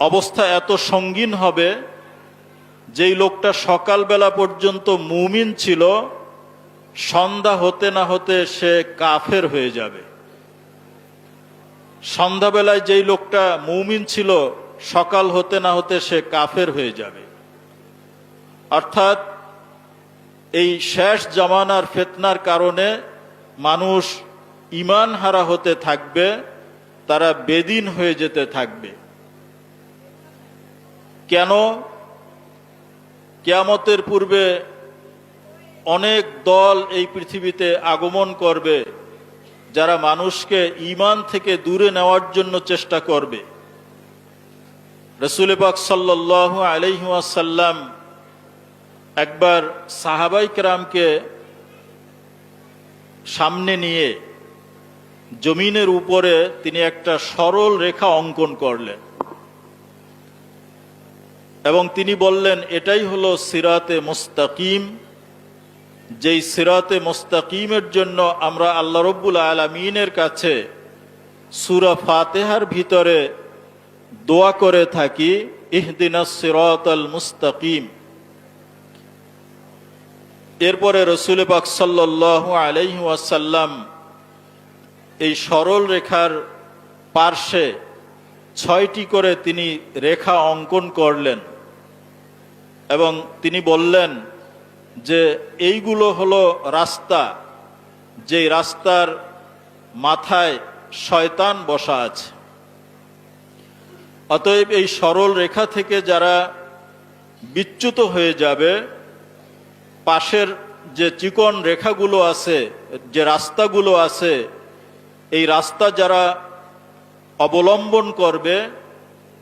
অবস্থা এত সঙ্গীন হবে, যেই লোকটা সকালবেলা পর্যন্ত মুমিন ছিল, সন্ধ্যা হতে না হতে সে কাফের হয়ে যাবে। সন্ধ্যাবেলায় যেই লোকটা মুমিন ছিল, সকাল হতে না হতে সে কাফের হয়ে যাবে। অর্থাৎ এই শেষ জামানার ফিতনার কারণে মানুষ ঈমান হারা হতে থাকবে, তারা বেদিন হয়ে যেতে থাকবে। কেন? কিয়ামতের পূর্বে অনেক দল এই পৃথিবীতে আগমন করবে, যারা মানুষকে ঈমান থেকে দূরে নেওয়ার জন্য চেষ্টা করবে। রাসূল পাক সাল্লাল্লাহু আলাইহি ওয়াসাল্লাম একবার সাহাবায়ে কেরামকে সামনে নিয়ে জমিনের উপরে তিনি একটা সরল রেখা অঙ্কন করলেন এবং তিনি বললেন, এটাই হলো সিরাতে মুস্তাকিম। যেই সিরাতে মুস্তাকিমের জন্য আমরা আল্লাহ রব্বুল আলামিনের কাছে সূরা ফাতিহার ভিতরে দোয়া করে থাকি, ইহদিনাস সিরাতাল মুস্তাকিম। এরপরে রাসূল পাক সাল্লাল্লাহু আলাইহি ওয়াসাল্লাম এই সরল রেখার পার্শ্বে 6টি করে তিনি রেখা অঙ্কন করলেন এবং তিনি বললেন যে এইগুলো হলো রাস্তা, যেই রাস্তার মাথায় শয়তান বসা আছে। অতএব এই সরল রেখা থেকে যারা বিচ্যুত হয়ে যাবে, পাশের যে চিকন রেখাগুলো আছে, যে রাস্তাগুলো আছে, এই রাস্তা যারা অবলম্বন করবে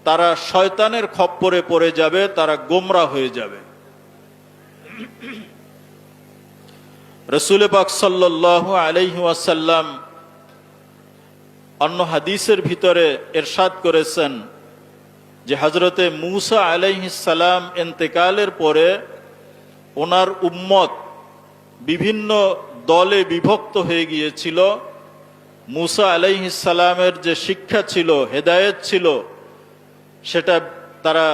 তারা শয়তানের খপ্পরে পড়ে যাবে, তারা গোমরা হয়ে যাবে। রাসূল পাক সাল্লাল্লাহু আলাইহি ওয়াসাল্লাম অন্য হাদিসের ভিতরে ইরশাদ করেছেন যে হযরতে মূসা আলাইহিস সালাম ইন্তেকালের পরে ওনার উম্মত বিভিন্ন দলে বিভক্ত হয়ে গিয়েছিল। মূসা আলাইহিস সালামের যে শিক্ষা ছিল, হেদায়েত ছিল, সেটা তারা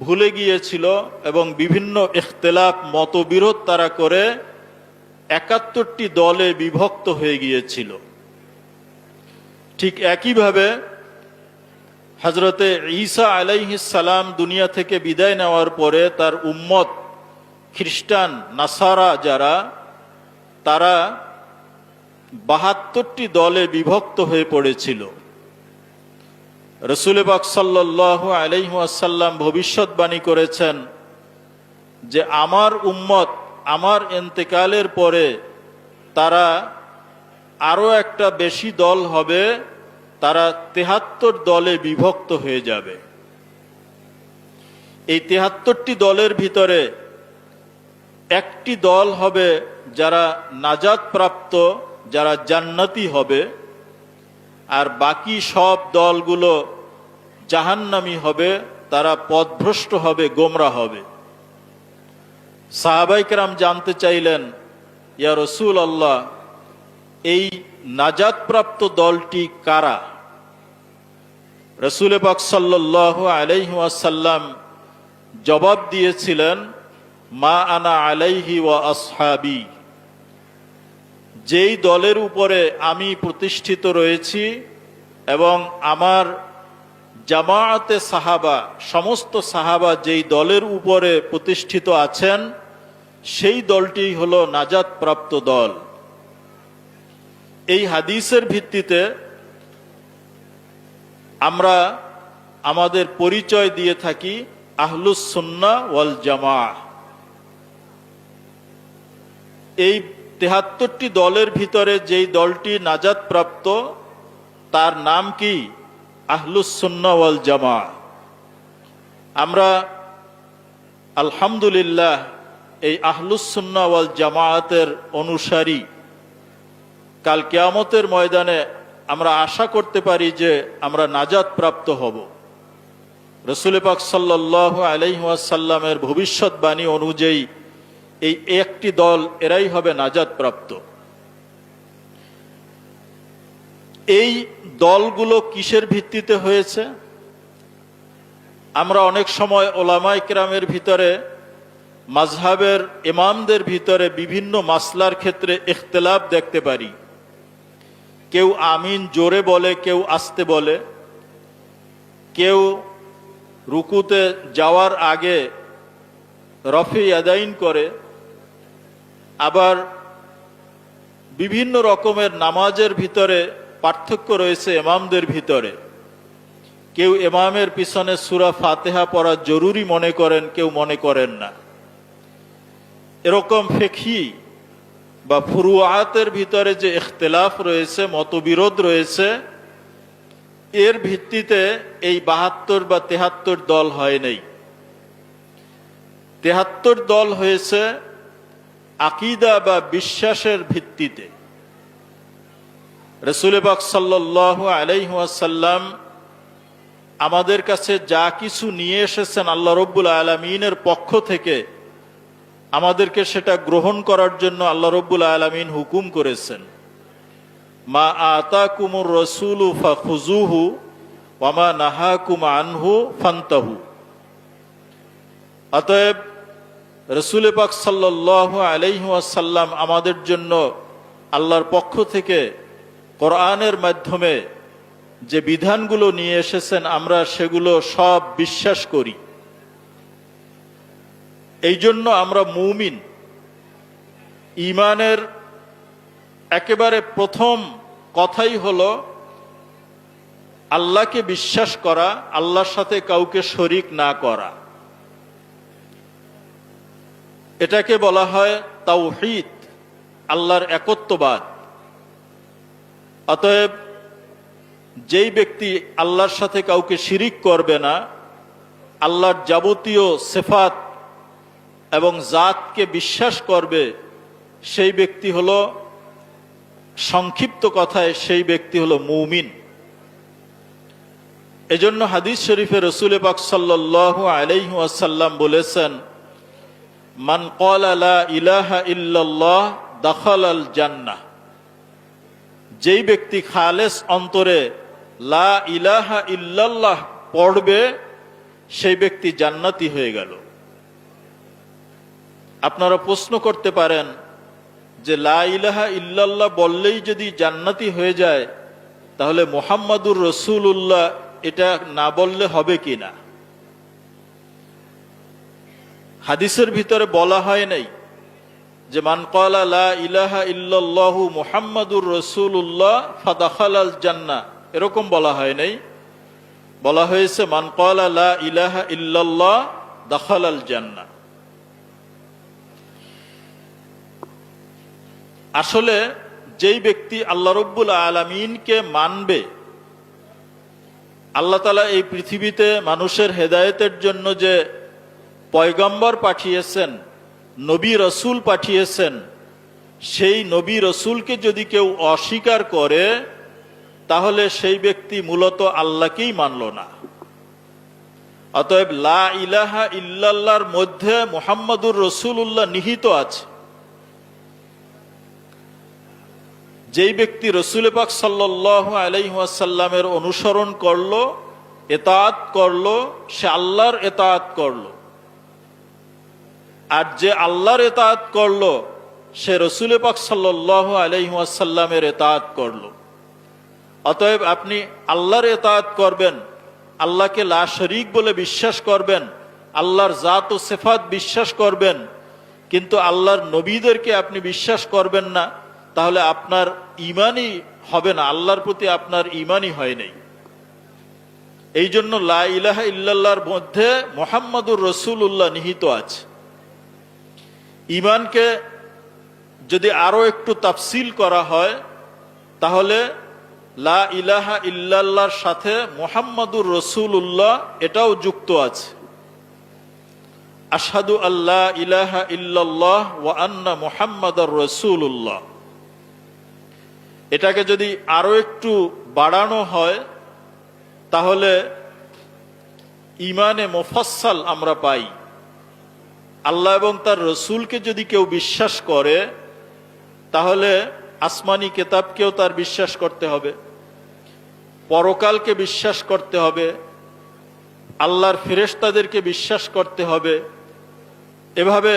ভুলে গিয়েছিল এবং বিভিন্ন ইখতিলাফ, মতবিরোধ তারা করে ৭১টি দলে বিভক্ত হয়ে গিয়েছিল। ঠিক একইভাবে হযরতে ঈসা আলাইহিস সালাম দুনিয়া থেকে বিদায় নেওয়ার পরে তার উম্মত খ্রিস্টান, নাসারা যারা, তারা ৭২টি দলে বিভক্ত হয়ে পড়েছিল। রাসূল পাক সাল্লাল্লাহু আলাইহি ওয়াসাল্লাম ভবিষ্যৎবাণী করেছেন যে আমার উম্মত আমার ইন্তেকালের পরে তারা আরো একটা বেশি দল হবে, তারা ৭৩ দলে বিভক্ত হয়ে যাবে। এই ৭৩টি দলের ভিতরে একটি দল হবে যারা নাজাত প্রাপ্ত, যারা জান্নাতি হবে, আর বাকি সব দলগুলো জাহান্নামী হবে, তারা পথভ্রষ্ট হবে, গোমরা হবে। সাহাবায়ে কেরাম জানতে চাইলেন, ইয়া রাসূলুল্লাহ, এই নাজাত প্রাপ্ত দলটি কারা? রাসূল পাক সাল্লাল্লাহু আলাইহি ওয়াসাল্লাম জবাব দিয়েছিলেন, মা আনা আলাইহি ওয়া আসহাবি, যেই দলের উপরে আমি প্রতিষ্ঠিত রয়েছি এবং আমার জামাআতে সাহাবা, সমস্ত সাহাবা যেই দলের উপরে প্রতিষ্ঠিত আছেন, সেই দলটি হলো নাজাত প্রাপ্ত দল। এই হাদিসের ভিত্তিতে আমরা আমাদের পরিচয় দিয়ে থাকি আহলুস সুন্নাহ ওয়াল জামাআহ। এই ৭৩টি দলের ভিতরে যেই দলটি নাজাত প্রাপ্ত, তার নাম কি? আহলুস সুন্নাহ ওয়াল জামাআহ। আমরা আলহামদুলিল্লাহ এই আহলুস সুন্নাহ ওয়াল জামাআতের অনুসারী। কাল কিয়ামতের ময়দানে আমরা আশা করতে পারি যে আমরা নাজাত প্রাপ্ত হব। রাসূল পাক সাল্লাল্লাহু আলাইহি ওয়াসাল্লামের ভবিষ্যৎবাণী অনুযায়ী এই একটি দল, এরাই হবে নাজাত প্রাপ্ত। এই দলগুলো কিসের ভিত্তিতে হয়েছে? আমরা অনেক সময় ওলামায়ে কেরামের ভিতরে, মাযহাবের ইমামদের ভিতরে বিভিন্ন মাসলার ক্ষেত্রে ইখতিলাফ দেখতে পারি। কেউ আমিন জোরে বলে, কেউ আস্তে বলে, কেউ রুকুতে যাওয়ার আগে রফি আদাইন করে, আবার বিভিন্ন রকমের নামাজের ভিতরে পার্থক্য রয়েছে ইমামদের ভিতরে। কেউ ইমামের পিছনে সূরা ফাতিহা পড়া জরুরি মনে করেন, কেউ মনে করেন না। এরকম ফিকহি বা ফুরুআতের ভিতরে যে ইখতিলাফ রয়েছে, মতবিরোধ রয়েছে, এর ভিত্তিতে এই ৭২ বা ৭৩ দল হয় নাই। ৭৩ দল হয়েছে আকীদা বা বিশ্বাসের ভিত্তিতে। রাসূল পাক সাল্লাল্লাহু আলাইহি ওয়াসাল্লাম আমাদের কাছে যা কিছু নিয়ে এসেছেন আল্লাহ রব্বুল আলামিনের পক্ষ থেকে, আমাদেরকে সেটা গ্রহণ করার জন্য আল্লাহ রব্বুল আলামিন হুকুম করেছেন। মা আতাকুমুর রাসূলু ফাখুযুহু ওয়া মা নাহাকুম আনহু ফান্তাহু। অতএব রাসূল পাক সাল্লাল্লাহু আলাইহি ওয়াসাল্লাম আমাদের জন্য আল্লাহর পক্ষ থেকে কোরআনের মাধ্যমে যে বিধানগুলো নিয়ে এসেছেন, আমরা সেগুলো সব বিশ্বাস করি। এই জন্য আমরা মুমিন। ঈমানের একেবারে প্রথম কথাই হলো আল্লাহকে বিশ্বাস করা, আল্লাহর সাথে কাউকে শরীক না করা। এটাকে বলা হয় তাওহীদ, আল্লাহর একত্ববাদ। অতএব যেই ব্যক্তি আল্লাহর সাথে কাউকে শিরিক করবে না, আল্লাহর যাবতীয় সিফাত এবং জাতকে বিশ্বাস করবে, সেই ব্যক্তি হলো, সংক্ষিপ্ত কথায় সেই ব্যক্তি হলো মুমিন। এজন্য হাদিস শরীফে রাসূল পাক সাল্লাল্লাহু আলাইহি ওয়াসাল্লাম বলেছেন, মান ক্বালা লা ইলাহা ইল্লাল্লাহ দাখালাল জান্নাহ। যেই ব্যক্তি খালেস অন্তরে লা ইলাহা ইল্লাল্লাহ পড়বে, সেই ব্যক্তি জান্নাতি হয়ে গেল। আপনারা প্রশ্ন করতে পারেন যে লা ইলাহা ইল্লাল্লাহ বললেই যদি জান্নাতি হয়ে যায়, তাহলে মুহাম্মাদুর রাসূলুল্লাহ এটা না বললে হবে কিনা? হাদিসের ভিতরে বলা হয় নাই যে মান ক্বালা লা ইলাহা ইল্লাল্লাহু মুহাম্মাদুর রাসূলুল্লাহ ফাদাখালাল জান্নাহ, এরকম বলা হয় নাই। বলা হয়েছে মান ক্বালা লা ইলাহা ইল্লাল্লাহ দাখালাল জান্নাহ। আসলে যেই ব্যক্তি আল্লাহ রব্বুল আলামিনকে মানবে, আল্লাহ তাআলা এই পৃথিবীতে মানুষের হেদায়েতের জন্য যে পয়গম্বর পাঠিয়েছেন, নবী রসুল পাঠিয়েছেন, সেই নবী রসুলকে যদি কেউ অস্বীকার করে, তাহলে সেই ব্যক্তি মূলত আল্লাহকেই মানল না। অতএব লা ইলাহা ইল্লাল্লাহর মধ্যে মুহাম্মাদুর রাসূলুল্লাহ নিহিত আছে। যেই ব্যক্তি রাসূল পাক সাল্লাল্লাহু আলাইহি ওয়াসাল্লামের অনুসরণ করলো, ইতাআত করলো, সে আল্লাহর ইতাআত করলো। আর যে আল্লাহর ইতাআত করলো, সে রাসূল পাক সাল্লাল্লাহু আলাইহি ওয়াসাল্লামের ইতাআত করলো। অতএব আপনি আল্লাহর ইতাআত করবেন, আল্লাহকে লা শরীক বলে বিশ্বাস করবেন, আল্লাহর জাত ও সিফাত বিশ্বাস করবেন, কিন্তু আল্লাহর নবীদেরকে আপনি বিশ্বাস করবেন না, তাহলে আপনার ঈমানই হবে না, আল্লাহর প্রতি আপনার ঈমানই হয় নাই। এই জন্য লা ইলাহা ইল্লাল্লাহর মধ্যে মুহাম্মাদুর রাসূলুল্লাহ নিহিত আছে। ঈমানকে যদি আরো একটু তাফসীল করা হয়, তাহলে লা ইলাহা ইল্লাল্লাহর সাথে মুহাম্মাদুর রাসূলুল্লাহ এটাও যুক্ত আছে। আশহাদু আল্লা ইলাহা ইল্লাল্লাহ ওয়া আন্না মুহাম্মাদার রাসূলুল্লাহ, এটাকে যদি আরো একটু বাড়ানো হয়, তাহলে ঈমানে মুফাসসাল আমরা পাই। আল্লাহ এবং তার রসুলকে যদি কেউ বিশ্বাস করে, তাহলে আসমানি কিতাবকেও তার বিশ্বাস করতে হবে, পরকালকে বিশ্বাস করতে হবে, আল্লাহর ফেরেশতাদেরকে বিশ্বাস করতে হবে। এভাবে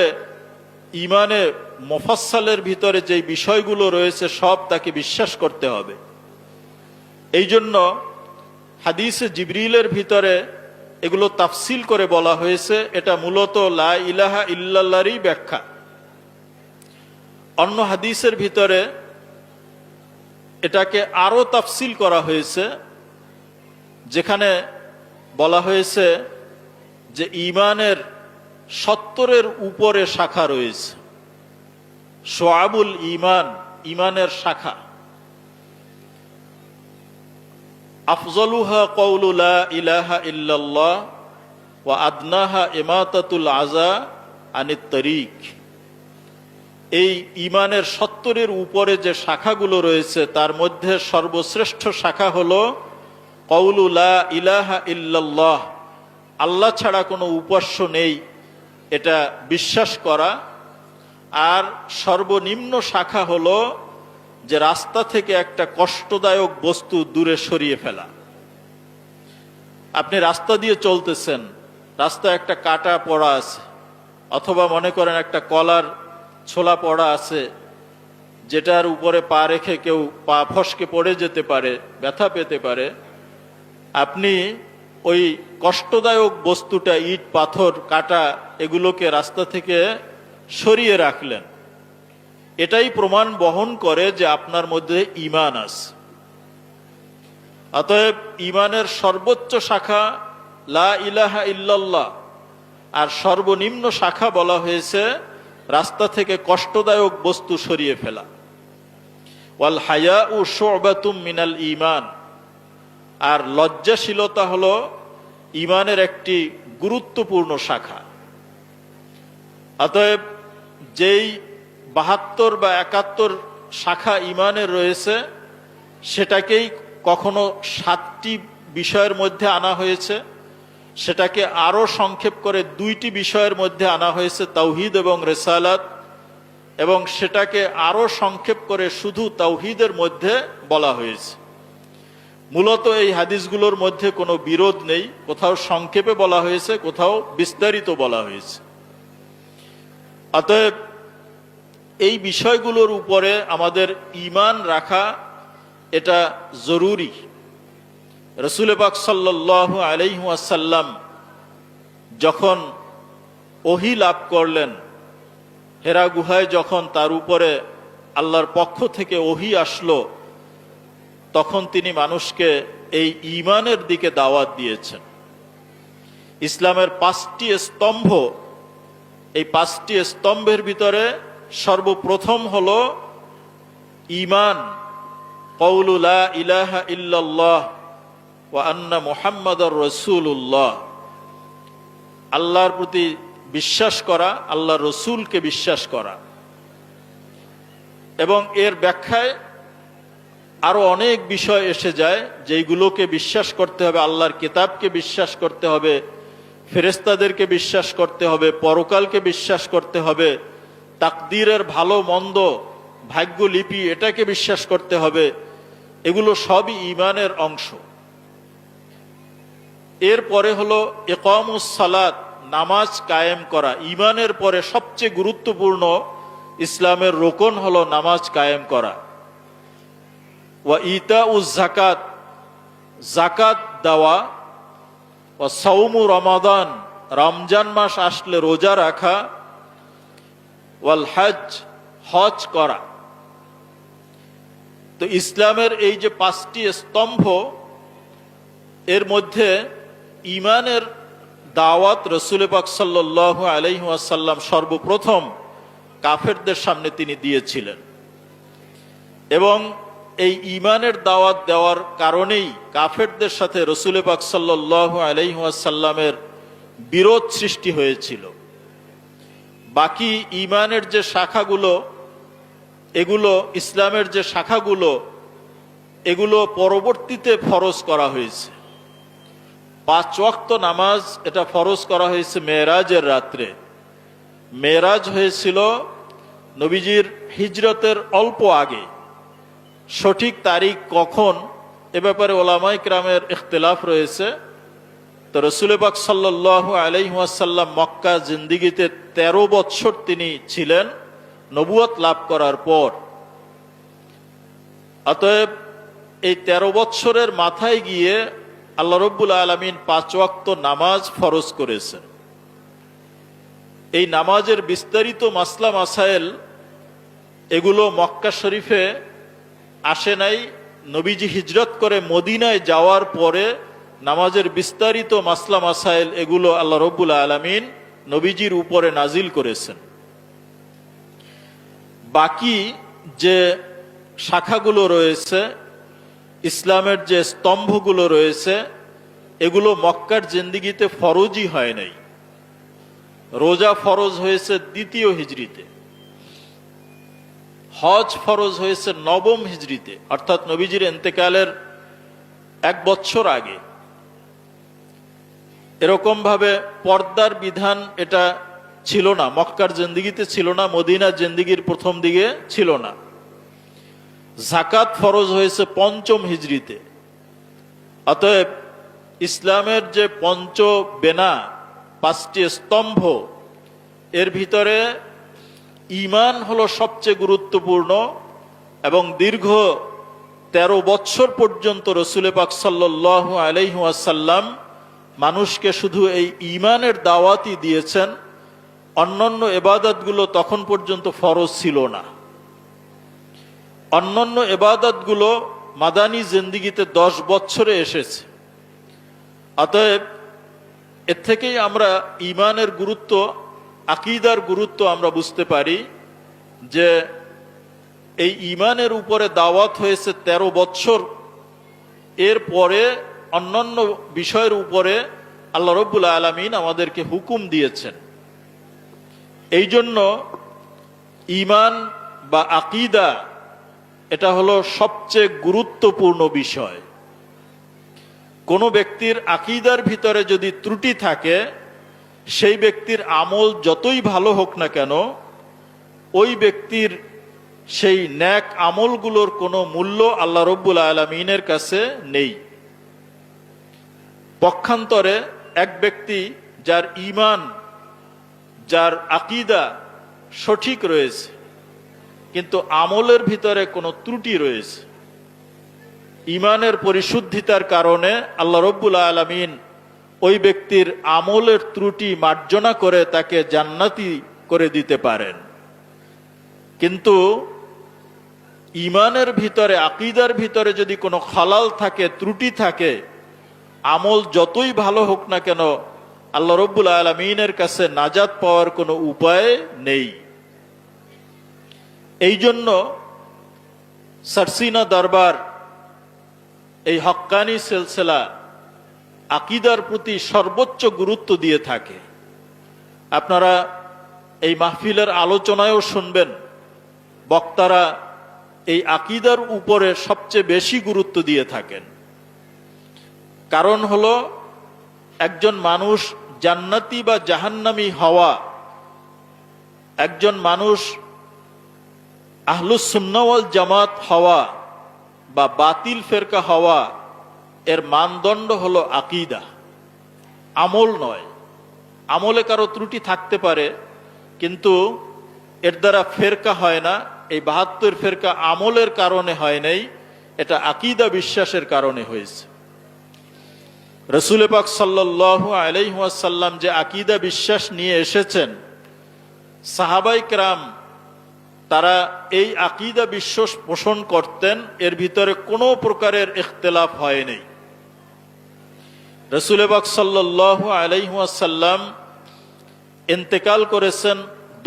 ইমানে মুফাসসালের ভিতরে যে বিষয়গুলো রয়েছে সব তাকে বিশ্বাস করতে হবে। এই জন্য হাদিসে জিবরিলের ভিতরে এগুলো তাফসিল করে বলা হয়েছে। এটা মূলত লা ইলাহা ইল্লাল্লাহরই ব্যাখ্যা। অন্য হাদিসের ভিতরে এটাকে আরো তাফসিল করা হয়েছে, যেখানে বলা হয়েছে যে ইমানের 70-এর উপরে শাখা রয়েছে। শুআবুল ঈমান, ইমানের শাখা। আফজলুহা কওলু লা ইলাহা ইল্লাল্লাহ ওয়া আদনাহা ইমাতাতুল আযা আনিত তরিক। এই ইমানের 70-এর উপরে যে শাখাগুলো রয়েছে তার মধ্যে সর্বশ্রেষ্ঠ শাখা হলো কওলু লা ইলাহা ইল্লাল্লাহ, আল্লাহ ছাড়া কোনো উপাস্য নেই, এটা বিশ্বাস করা। আর সর্বনিম্ন শাখা হলো যে রাস্তা থেকে একটা কষ্টদায়ক বস্তু দূরে সরিয়ে ফেলা। আপনি রাস্তা দিয়ে চলতেছেন, রাস্তায় একটা কাটা পড়া আছে, অথবা মনে করেন একটা কলার ছোলা পড়া আছে, যেটার উপরে পা রেখে কেউ পা ফসকে পড়ে যেতে পারে, ব্যথা পেতে পারে। আপনি ওই কষ্টদায়ক বস্তুটা, ইট পাথর কাটা, এগুলোকে রাস্তা থেকে সরিয়ে রাখলেন। এটাই প্রমাণ বহন করে যে আপনার মধ্যে ঈমান আছে। অতএব ঈমানের সর্বোচ্চ শাখা লা ইলাহা ইল্লাল্লাহ, আর সর্বনিম্ন শাখা বলা হয়েছে রাস্তা থেকে কষ্টদায়ক বস্তু সরিয়ে ফেলা। ওয়াল হায়াউ শু'বাতুম মিনাল ঈমান, আর লজ্জাশীলতা হলো ঈমানের একটি গুরুত্বপূর্ণ শাখা। অতএব যেই 72 বা 71 শাখা ঈমানের রয়েছে, সেটাকেই কখনো 7টি বিষয়ের মধ্যে আনা হয়েছে, সেটাকে আরো সংক্ষেপ করে 2টি বিষয়ের মধ্যে আনা হয়েছে, তাওহীদ এবং রিসালাত, এবং সেটাকে আরো সংক্ষেপ করে শুধু তাওহীদের মধ্যে বলা হয়েছে। মূলত এই হাদিসগুলোর মধ্যে কোনো বিরোধ নেই, কোথাও সংক্ষেপে বলা হয়েছে, কোথাও বিস্তারিত বলা হয়েছে। অতএব এই বিষয়গুলোর উপরে আমাদের ঈমান রাখা এটা জরুরি। রাসূল পাক সাল্লাল্লাহু আলাইহি ওয়াসাল্লাম যখন ওহী লাভ করলেন, হেরা গুহায় যখন তার উপরে আল্লাহর পক্ষ থেকে ওহী আসলো, তখন তিনি মানুষকে এই ঈমানের দিকে দাওয়াত দিয়েছেন। ইসলামের 5টি স্তম্ভ, এই 5টি স্তম্ভের ভিতরে সর্বপ্রথম হলো ঈমান, কওলু লা ইলাহা ইল্লাল্লাহ ওয়া আন্না মুহাম্মাদুর রাসূলুল্লাহ, আল্লাহর প্রতি বিশ্বাস করা, আল্লাহর রসুলকে বিশ্বাস করা। এবং এর ব্যাখ্যায় আরো অনেক বিষয় এসে যায় যেগুলোকে বিশ্বাস করতে হবে। আল্লাহর কিতাবকে বিশ্বাস করতে হবে, ফেরেশতাদেরকে বিশ্বাস করতে হবে, পরকালকে বিশ্বাস করতে হবে, তাকদীরের ভালো মন্দ, ভাগ্যলিপি, এটাকে বিশ্বাস করতে হবে। এগুলো সবই ঈমানের অংশ। এরপরে হলো ইকামুস সালাত, নামাজ কায়েম করা। ঈমানের পরে সবচেয়ে গুরুত্বপূর্ণ ইসলামের রোকন হলো নামাজ কায়েম করা। ওয়া ইতাউজ যাকাত, যাকাত দেওয়া। ওয়া সাওমু রমাদান, রমজান মাস আসলে রোজা রাখা। ওয়াল হজ, হজ করা। তো ইসলামের এই যে 5টি স্তম্ভ, এর মধ্যে ঈমানের দাওয়াত রাসূল পাক সাল্লাল্লাহু আলাইহি ওয়াসাল্লাম সর্বপ্রথম কাফেরদের সামনে তিনি দিয়েছিলেন। এবং এই ঈমানের দাওয়াত দেওয়ার কারণেই কাফেরদের সাথে রাসূল পাক সাল্লাল্লাহু আলাইহি ওয়াসাল্লামের বিরোধ সৃষ্টি হয়েছিল। বাকি ঈমানের যে শাখাগুলো, এগুলো ইসলামের যে শাখাগুলো, এগুলো পরবর্তীতে ফরজ করা হয়েছে। 5 ওয়াক্ত নামাজ এটা ফরজ করা হয়েছে মেরাজের রাত্রে। মেরাজ হয়েছিল নবীজির হিজরতের অল্প আগে। সঠিক তারিখ কখন, এ ব্যাপারে ওলামায়ে কেরামের ইখতিলাফ রয়েছে। তো রসুল পাক সাল্লাল্লাহু আলাইহি ওয়াসাল্লাম মক্কা জিন্দিগিতে 13 বছর তিনি ছিলেন নবুয়ত লাভ করার পর। অতএব এই 13 বছরের মাথায় গিয়ে আল্লাহ রব্বুল আলামিন 5 ওয়াক্ত নামাজ ফরজ করেছেন। এই নামাজের বিস্তারিত মাসলা মাসাইল এগুলো মক্কা শরীফে আসে নাই। নবীজি হিজরত করে মদিনায় যাওয়ার পরে নামাজের বিস্তারিত মাসলা মাসাইল এগুলো আল্লাহ রব্বুল আলামিন নবীজির উপরে নাজিল করেছেন। বাকি যে শাখাগুলো রয়েছে, ইসলামের যে স্তম্ভগুলো রয়েছে, এগুলো মক্কার জিন্দিগিতে ফরজই হয় নাই। রোজা ফরজ হয়েছে 2য় হিজরিতে, হজ ফরজ হয়েছে 9ম হিজরিতে, অর্থাৎ নবীজির ইন্তেকালের 1 বছর আগে। এরকম ভাবে পর্দার বিধান এটা ছিল না, মক্কার জিন্দিগিতে ছিল না, মদিনার জিন্দিগির প্রথম দিকে ছিল না। যাকাত ফরজ হয়েছে 5ম হিজরিতে। অতএব ইসলামের যে পঞ্চ বেনা, 5টি স্তম্ভ, এর ভিতরে ঈমান হলো সবচেয়ে গুরুত্বপূর্ণ। এবং দীর্ঘ 13 বছর পর্যন্ত রসুল পাক সাল্লাল্লাহু আলাইহি ওয়াসাল্লাম মানুষকে শুধু এই ঈমানের দাওয়াতই দিয়েছেন। অন্যান্য ইবাদতগুলো তখন পর্যন্ত ফরজ ছিল না। অন্যান্য ইবাদতগুলো মাদানী জিন্দিগিতে 10 বছরে এসেছে। অতএব এর থেকেই আমরা ঈমানের গুরুত্ব, আকীদার গুরুত্ব আমরা বুঝতে পারি যে এই ঈমানের উপরে দাওয়াত হয়েছে 13 বছর। এর পরে অন্যান্য বিষয়ের উপরে আল্লাহ রব্বুল আলামিন আমাদেরকে হুকুম দিয়েছেন। এই জন্য ঈমান বা আকীদা এটা হলো সবচেয়ে গুরুত্বপূর্ণ বিষয়। কোনো ব্যক্তির আকীদার ভিতরে যদি ত্রুটি থাকে, সেই ব্যক্তির আমল যতই ভালো হোক না কেন, ওই ব্যক্তির সেই নেক আমলগুলোর কোনো মূল্য আল্লাহ রব্বুল আলামিনের কাছে নেই। পক্ষান্তরে এক ব্যক্তি যার ঈমান, যার আকীদা সঠিক রয়েছে, কিন্তু আমলের ভিতরে কোনো ত্রুটি রয়েছে, ঈমানের পরিশুদ্ধিতার কারণে আল্লাহ রব্বুল আলামিন ওই ব্যক্তির আমলের ত্রুটি মার্জনা করে তাকে জান্নাতি করে দিতে পারেন। কিন্তু ঈমানের ভিতরে, আকীদার ভিতরে যদি কোনো খালাল থাকে, ত্রুটি থাকে, আমল যতই ভালো হোক না কেন, আল্লাহ রব্বুল আলামিনের কাছে নাজাত পাওয়ার কোনো উপায় নেই। এই জন্য সারসিনা দরবার, এই হক্কানি সিলসিলা আকীদার প্রতি সর্বোচ্চ গুরুত্ব দিয়ে থাকে। আপনারা এই মাহফিলের আলোচনায়ও শুনবেন, বক্তারা এই আকীদার উপরে সবচেয়ে বেশি গুরুত্ব দিয়ে থাকেন। কারণ হলো, একজন মানুষ জান্নাতি বা জাহান্নামী হওয়া, একজন মানুষ আহলুস সুন্নাহ ওয়াল জামাত হওয়া বা বাতিল ফেরকা হওয়া, এর মানদণ্ড হলো আকীদা, আমল নয়। আমলে কারো ত্রুটি থাকতে পারে, কিন্তু এর দ্বারা ফেরকা হয় না। এই 72 ফেরকা আমলের কারণে হয় নাই, এটা আকীদা বিশ্বাসের কারণে হয়েছে। রসুল পাক সাল্লাল্লাহু আলাইহি ওয়াসাল্লাম যে আকীদা বিশ্বাস নিয়ে এসেছেন, সাহাবায়ে কেরাম তারা এই আকীদা বিশ্বাস পোষণ করতেন। এর ভিতরে কোনো প্রকারের ইখতিলাফ হয় নাই। রসুল পাক সাল্লাল্লাহু আলাইহি ওয়াসাল্লাম ইন্তেকাল করেছেন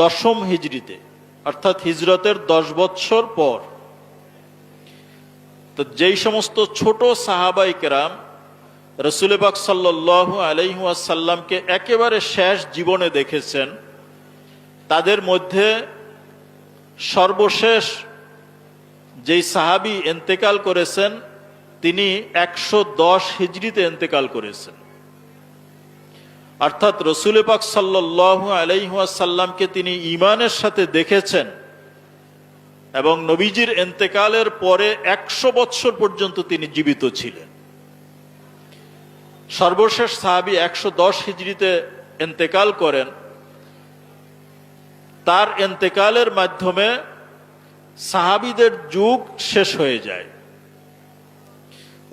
10ম হিজরিতে, অর্থাৎ হিজরতের 10 বছর পর। তো যেই সমস্ত ছোট সাহাবায়ে কেরাম রসুল পাক সাল্লাল্লাহু আলাইহি ওয়াসাল্লামকে একেবারে শেষ জীবনে দেখেছেন, তাদের মধ্যে সর্বশেষ যেই সাহাবী ইন্তেকাল করেছেন, তিনি 110 হিজরিতে ইন্তেকাল করেছেন। অর্থাৎ রসুল পাক সাল্লাল্লাহু আলাইহি ওয়াসাল্লামকে তিনি ঈমানের সাথে দেখেছেন এবং নবীজির ইন্তেকালের পরে 100 বছর পর্যন্ত তিনি জীবিত ছিলেন। সর্বশেষ সাহাবী 110 হিজরিতে ইন্তেকাল করেন। তার ইন্তেকালের মাধ্যমে সাহাবীদের যুগ শেষ হয়ে যায়।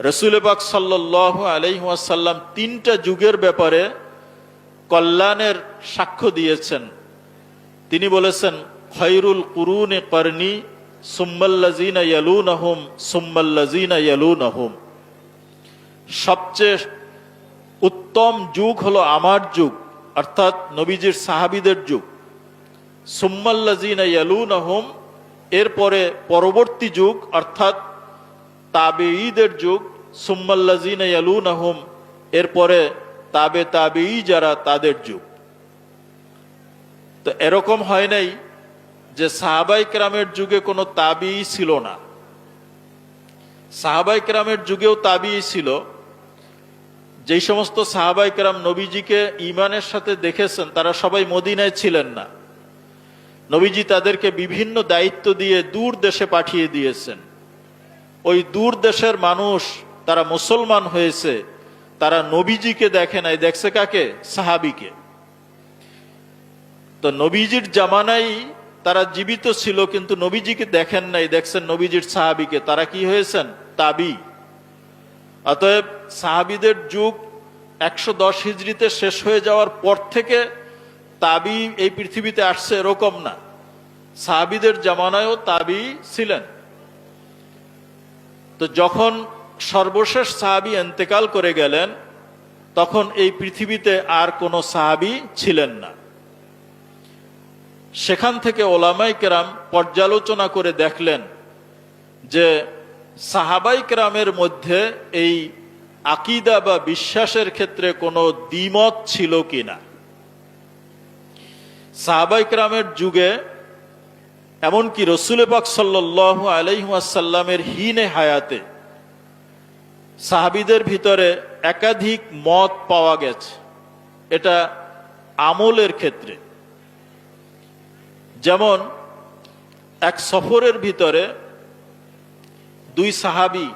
রাসূল পাক সাল্লাল্লাহু আলাইহি ওয়াসাল্লাম তিনটা যুগের ব্যাপারে কল্যাণের সাক্ষ্য দিয়েছেন। তিনি বলেছেন, খায়রুল কুরুনি করনি সুম্মাল্লাযিনা ইয়ালুনাহুম সুম্মাল্লাযিনা ইয়ালুনাহুম, সবচেয়ে উত্তম যুগ হলো আমার যুগ, অর্থাৎ নবীজির সাহাবীদের যুগ। সুম্মাল্লাযিনা ইয়ালুনাহুম, এরপরে পরবর্তী যুগ অর্থাৎ তাবেঈদের যুগ। সুম্মাল্লাযিনা ইয়ালুনাহুম, এরপরে তাবেঈ যারা, তাদের যুগ। তো এরকম হয় নাই যে সাহাবায়ে কেরামের যুগে কোনো তাবেঈ ছিল না। সাহাবায়ে কেরামের যুগেও তাবেঈ ছিল। যেই সমস্ত সাহাবায়ে কেরাম নবীজিকে ঈমানের সাথে দেখেছেন তারা সবাই মদিনায় ছিলেন না। নবীজি তাদেরকে বিভিন্ন দায়িত্ব দিয়ে দূর দেশে পাঠিয়ে দিয়েছেন। ওই দূর দেশের মানুষ তারা মুসলমান হয়েছে, তারা নবীজিকে দেখে নাই, দেখছে কাকে? সাহাবীকে। তো নবীজির জামানায় তারা জীবিত ছিল কিন্তু নবীজিকে দেখেন নাই, দেখছেন নবীজির সাহাবীকে। তারা কি হয়েছেন? তাবি। অতএব সাহাবীদের যুগ 110 হিজরিতে শেষ হয়ে যাওয়ার পর থেকে তাবি এই পৃথিবীতে আসছে এরকম না। সাহাবীদের জামানায়ও তাবি ছিলেন। তো যখন সর্বশেষ সাহাবী ইন্তেকাল করে গেলেন তখন এই পৃথিবীতে আর কোনো সাহাবী ছিলেন না। সেখান থেকে ওলামায়ে কেরাম পর্যালোচনা করে দেখলেন যে সাহাবায়ে কেরামের মধ্যে এই আকীদা বা বিশ্বাসের ক্ষেত্রে কোনো দ্বিমত ছিল কিনা। সাহাবায়ে কেরামের যুগে এমনকি রাসূল পাক সাল্লাল্লাহু আলাইহি ওয়াসাল্লামের হীনে হায়াতে সাহাবীদের ভিতরে একাধিক মত পাওয়া গেছে। এটা আমলের ক্ষেত্রে, যেমন এক সফরের ভিতরে দুই সাহাবী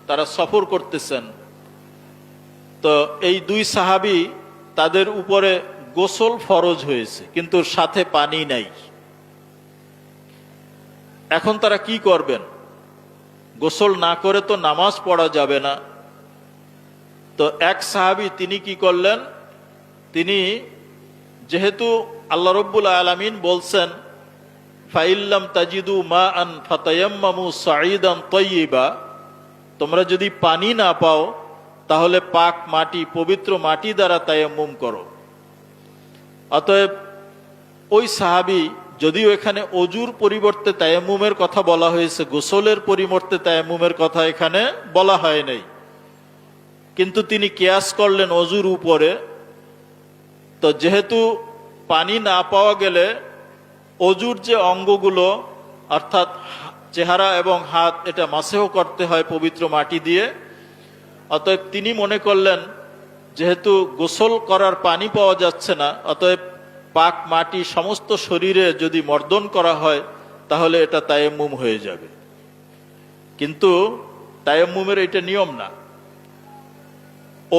তারা সফর করতেছেন। তো এই দুই সাহাবী, তাদের উপরে গোসল ফরজ হয়েছে কিন্তু সাথে পানি নাই। এখন তারা কি করবেন? গোসল না করে তো নামাজ পড়া যাবে না। তো এক সাহাবী তিনি কি করলেন? তিনি যেহেতু আল্লাহ রব্বুল আলামিন বলছেন ফাইল্লাম তাজিদু মাআন ফাতায়াম্মামু সাঈদান তাইয়্যিবা, তোমরা যদি পানি না পাও তাহলে পাক মাটি, পবিত্র মাটি দ্বারা তায়াম্মুম করো। অতএব ওই সাহাবী, যদিও এখানে অজুর পরিবর্তে তায়াম্মুমের কথা বলা হয়েছে, গোসলের পরিবর্তে তায়াম্মুমের কথা এখানে বলা হয় নাই, কিন্তু তিনি কিয়াস করলেন অজুর উপরে। তো যেহেতু পানি না পাওয়া গেলে অজুর যে অঙ্গগুলো অর্থাৎ চেহারা এবং হাত, এটা মাসেহ করতে হয় পবিত্র মাটি দিয়ে। অতএব তিনি মনে করলেন যেহেতু গোসল করার পানি পাওয়া যাচ্ছে না, অতএব পাক মাটি সমস্ত শরীরে যদি মর্দন করা হয় তাহলে এটা তায়াম্মুম হয়ে যাবে। কিন্তু তায়াম্মুমের এটা নিয়ম না।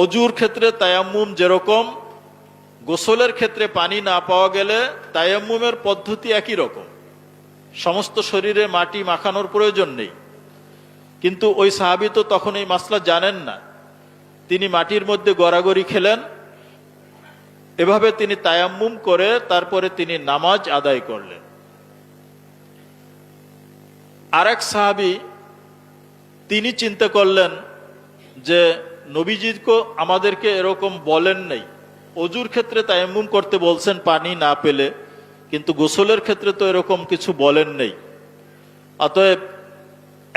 অজুর ক্ষেত্রে তায়াম্মুম যেরকম, গোসলের ক্ষেত্রে পানি না পাওয়া গেলে তায়াম্মুমের পদ্ধতি একই রকম, সমস্ত শরীরে মাটি মাখানোর প্রয়োজন নেই। কিন্তু ওই সাহাবী তো তখন এই মাসলা জানেন না, তিনি মাটির মধ্যে গড়াগড়ি খেলেন। এভাবে তিনি তায়াম্মুম করে তারপরে তিনি নামাজ আদায় করলেন। আরেক সাহাবী তিনি চিন্তা করলেন যে নবীজিকে আমাদেরকে এরকম বলেন নাই, অজুর ক্ষেত্রে তায়াম্মুম করতে বলছেন পানি না পেলে, কিন্তু গোসলের ক্ষেত্রে তো এরকম কিছু বলেন নেই। অতএব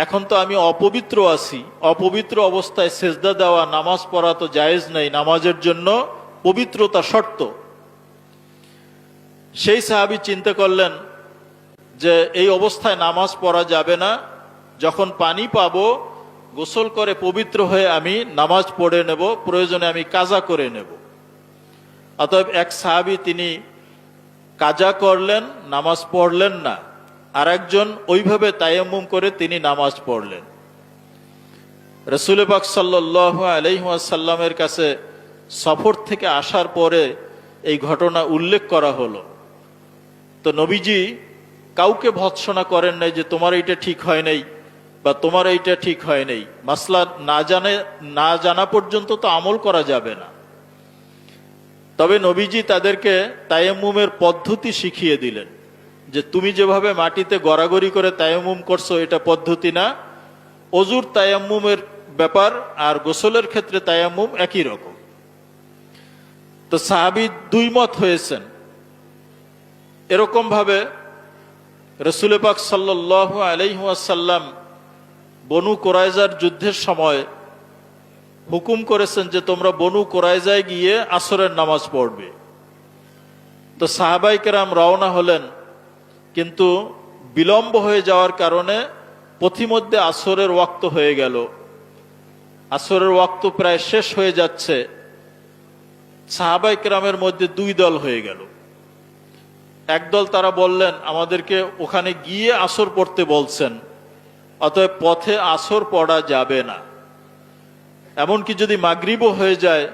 এখন তো আমি অপবিত্র আছি, অপবিত্র অবস্থায় সেজদা দেওয়া, নামাজ পড়া তো জায়েজ নাই, নামাজের জন্য পবিত্রতা শর্ত। সেই সাহাবী চিন্তা করলেন যে এই অবস্থায় নামাজ পড়া যাবে না, যখন পানি পাবো গোসল করে পবিত্র হয়ে আমি নামাজ পড়ে নেব, প্রয়োজনে আমি কাজা করে নেব। অতএব এক সাহাবী তিনি কাজা করলেন, নামাজ পড়লেন না। আর একজন ওইভাবে তায়াম্মুম করে তিনি নামাজ পড়লেন। রসুল পাক সাল্লাল্লাহু আলাইহি ওয়াসাল্লামের কাছে সফর থেকে আসার পরে এই ঘটনা উল্লেখ করা হলো। তো নবীজি কাউকে ভৎসনা করেন নাই যে তোমার এইটা ঠিক হয় নাই বা তোমার এইটা ঠিক হয় নাই। মাসলা না জানা পর্যন্ত তো আমল করা যাবে না। তবে নবীজি তাদেরকে তায়াম্মুমের পদ্ধতি শিখিয়ে দিলেন যে তুমি যেভাবে মাটিতে গড়াগড়ি করে তায়াম্মুম করছো এটা পদ্ধতি না, অজুর তায়াম্মুমের ব্যাপার আর গোসলের ক্ষেত্রে তায়াম্মুম একই রকম। তো সাহাবী দুই মত হয়েছেন। এরকম ভাবে রসুল পাক সাল্লাল্লাহু আলাইহি ওয়াসাল্লাম বনু কুরাইজার যুদ্ধের সময় হুকুম করেছেন যে তোমরা বনু কুরাইজায় গিয়ে আসরের নামাজ পড়বে। তো সাহাবাই কেরাম রওনা হলেন, কিন্তু বিলম্ব হয়ে যাওয়ার কারণে পথিমধ্যে আসরের ওয়াক্ত হয়ে গেল। আসরের ওয়াক্ত প্রায় শেষ হয়ে যাচ্ছে। সাহাবাই কেরামের মধ্যে দুই দল হয়ে গেল। একদল তারা বললেন আমাদেরকে ওখানে গিয়ে আসর পড়তে বলছেন, অতএব পথে আসর পড়া যাবে না, এমনকি যদি মাগরিবও হয়ে যায়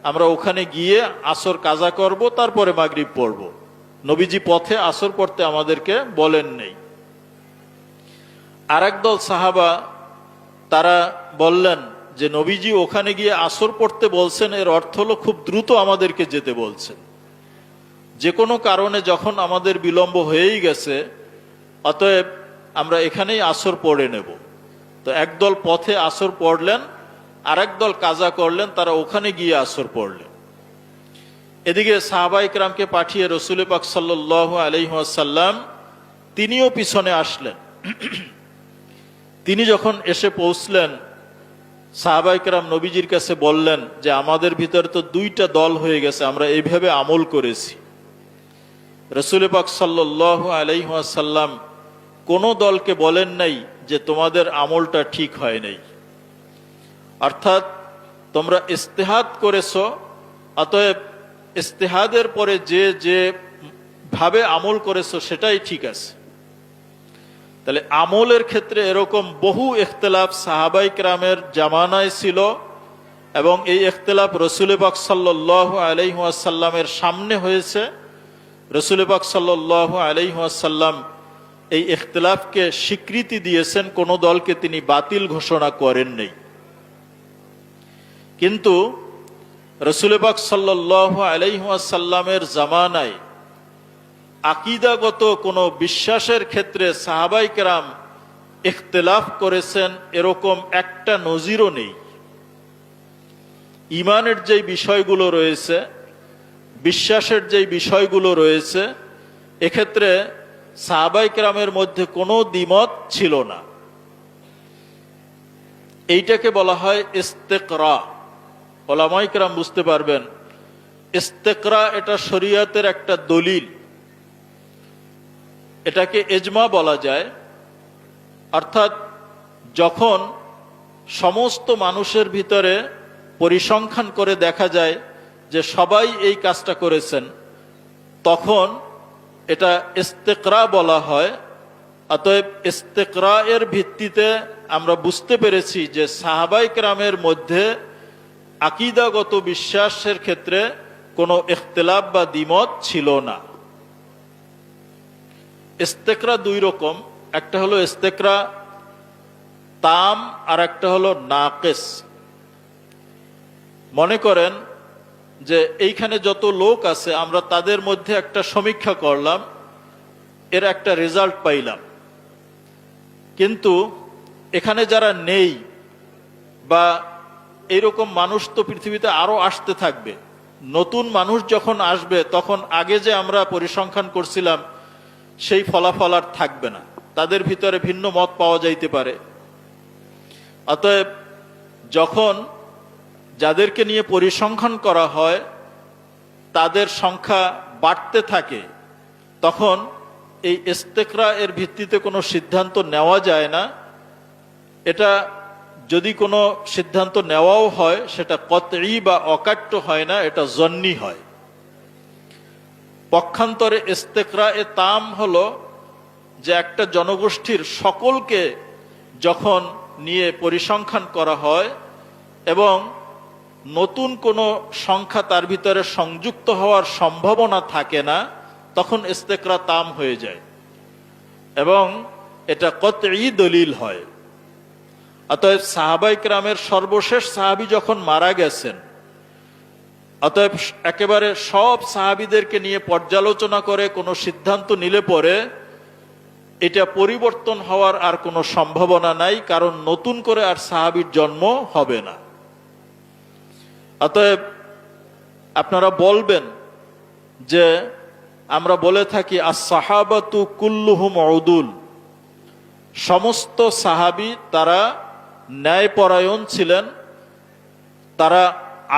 আমরা ওখানে গিয়ে আসর কাজা করব, তারপরে মাগরিব পড়ব। নবীজি পথে আসর পড়তে আমাদেরকে বলেন নেই। আর একদল সাহাবা তারা বললেন যে নবীজি ওখানে গিয়ে আসর পড়তে বলছেন, এর অর্থ হলো খুব দ্রুত আমাদেরকে যেতে বলছেন। যে কোনো কারণে যখন আমাদের বিলম্ব হয়েই গেছে, অতএব আমরা এখানেই আসর পড়ে নেব। তো একদল পথে আসর পড়লেন, আর একদল কাজা করলেন, তারা ওখানে গিয়ে আসর পড়লেন। এদিকে সাহাবা ইকরামকে পাঠিয়ে রসুল পাক সাল্লাল্লাহু আলাইহি ওয়াসাল্লাম তিনিও পিছনে আসলেন। তিনি যখন এসে পৌঁছলেন, সাহাবা ইকরাম নবীজির কাছে বললেন যে আমাদের ভিতরে তো দুইটা দল হয়ে গেছে, আমরা এইভাবে আমল করেছি। রসুল পাক সাল্লাল্লাহু আলাইহি ওয়াসাল্লাম কোনো দলকে বলেন নাই যে তোমাদের আমলটা ঠিক হয় নাই, অর্থাৎ তোমরা ইস্তেহাদ করেছো, অতএব ইস্তেহাদের পরে যে যে ভাবে আমল করেছো সেটাই ঠিক আছে। তাহলে আমলের ক্ষেত্রে এরকম বহু ইখতিলাফ সাহাবাই কেরামের জামানায় ছিল, এবং এই ইখতিলাফ রসুল পাক সাল্লাল্লাহু আলাইহি ওয়াসাল্লামের সামনে হয়েছে। রসুল পাক সাল্লাল্লাহু আলাইহি ওয়াসাল্লাম এই ইখতিলাফকে স্বীকৃতি দিয়েছেন, কোন দলকে তিনি বাতিল ঘোষণা করেন নাই। কিন্তু রসুল পাক সাল্লাল্লাহু আলাইহি ওয়াসাল্লামের জামানায় আকীদাগত কোনো বিশ্বাসের ক্ষেত্রে সাহাবাই কেরাম ইখতিলাফ করেছেন এরকম একটা নজিরও নেই। ঈমানের যে বিষয়গুলো রয়েছে, বিশ্বাসের যে বিষয়গুলো রয়েছে, এক্ষেত্রে সাহাবাই কেরামের মধ্যে কোনো দ্বিমত ছিল না। এইটাকে বলা হয় ইস্তেকরা। ওলামাই কেরাম বুঝতে পারবেন, ইস্তেকরা এটা শরীয়তের একটা দলিল, এটাকে এজমা বলা যায়। অর্থাৎ যখন সমস্ত মানুষের ভিতরে পরিসংখ্যান করে দেখা যায় যে সবাই এই কাজটা করেছেন, তখন এটা ইস্তেকরা বলা হয়। অতএব ইস্তেকরা এর ভিত্তিতে আমরা বুঝতে পেরেছি যে সাহাবাই কেরামের মধ্যে আকীদাগত বিশ্বাসের ক্ষেত্রে কোনো ইখতিলাফ বা দ্বিমত ছিল না। ইস্তেকরা দুই রকম, একটা হলো ইস্তেকরা তাম আর একটা হলো নাকিস। মনে করেন যে এইখানে যত লোক আছে আমরা তাদের মধ্যে একটা সমীক্ষা করলাম, এর একটা রেজাল্ট পাইলাম, কিন্তু এখানে যারা নেই বা এইরকম মানুষ তো পৃথিবীতে আরো আসতে থাকবে। নতুন মানুষ যখন আসবে তখন আগে যে আমরা পরিসংখ্যান করছিলাম সেই ফলাফল আর থাকবে না, তাদের ভিতরে ভিন্ন মত পাওয়া যাইতে পারে। অতএব যখন যাদেরকে নিয়ে পরিসংখ্যান করা হয় তাদের সংখ্যা বাড়তে থাকে, তখন এই ইস্তেকরা এর ভিত্তিতে কোনো সিদ্ধান্ত নেওয়া যায় না। এটা যদি কোনো সিদ্ধান্ত নেওয়াও হয় সেটা কতঈ বা অকাট্য হয় না, এটা জন্নি হয়। পক্ষান্তরে ইস্তেকরা এ তাম হলো যে একটা জনগোষ্ঠীর সকলকে যখন নিয়ে পরিসংখ্যান করা হয় এবং নতুন কোনো সংখ্যা তার ভিতরে সংযুক্ত হওয়ার সম্ভাবনা থাকে না, তখন ইস্তেকরা তাম হয়ে যায় এবং এটা কতই দলিল হয়। অতএব সাহাবাই কেরামের সর্বশেষ সাহাবী যখন মারা গেছেন, অতএব একেবারে সব সাহাবীদেরকে নিয়ে পর্যালোচনা করে কোনো সিদ্ধান্ত নিলে পরে এটা পরিবর্তন হওয়ার আর কোনো সম্ভাবনা নাই, কারণ নতুন করে আর সাহাবীর জন্ম হবে না। অতএব আপনারা বলবেন যে আমরা বলে থাকি আস-সাহাবাতু কুল্লুহুম উদুল, সমস্ত সাহাবী তারা ন্যায়পরায়ণ ছিলেন, তারা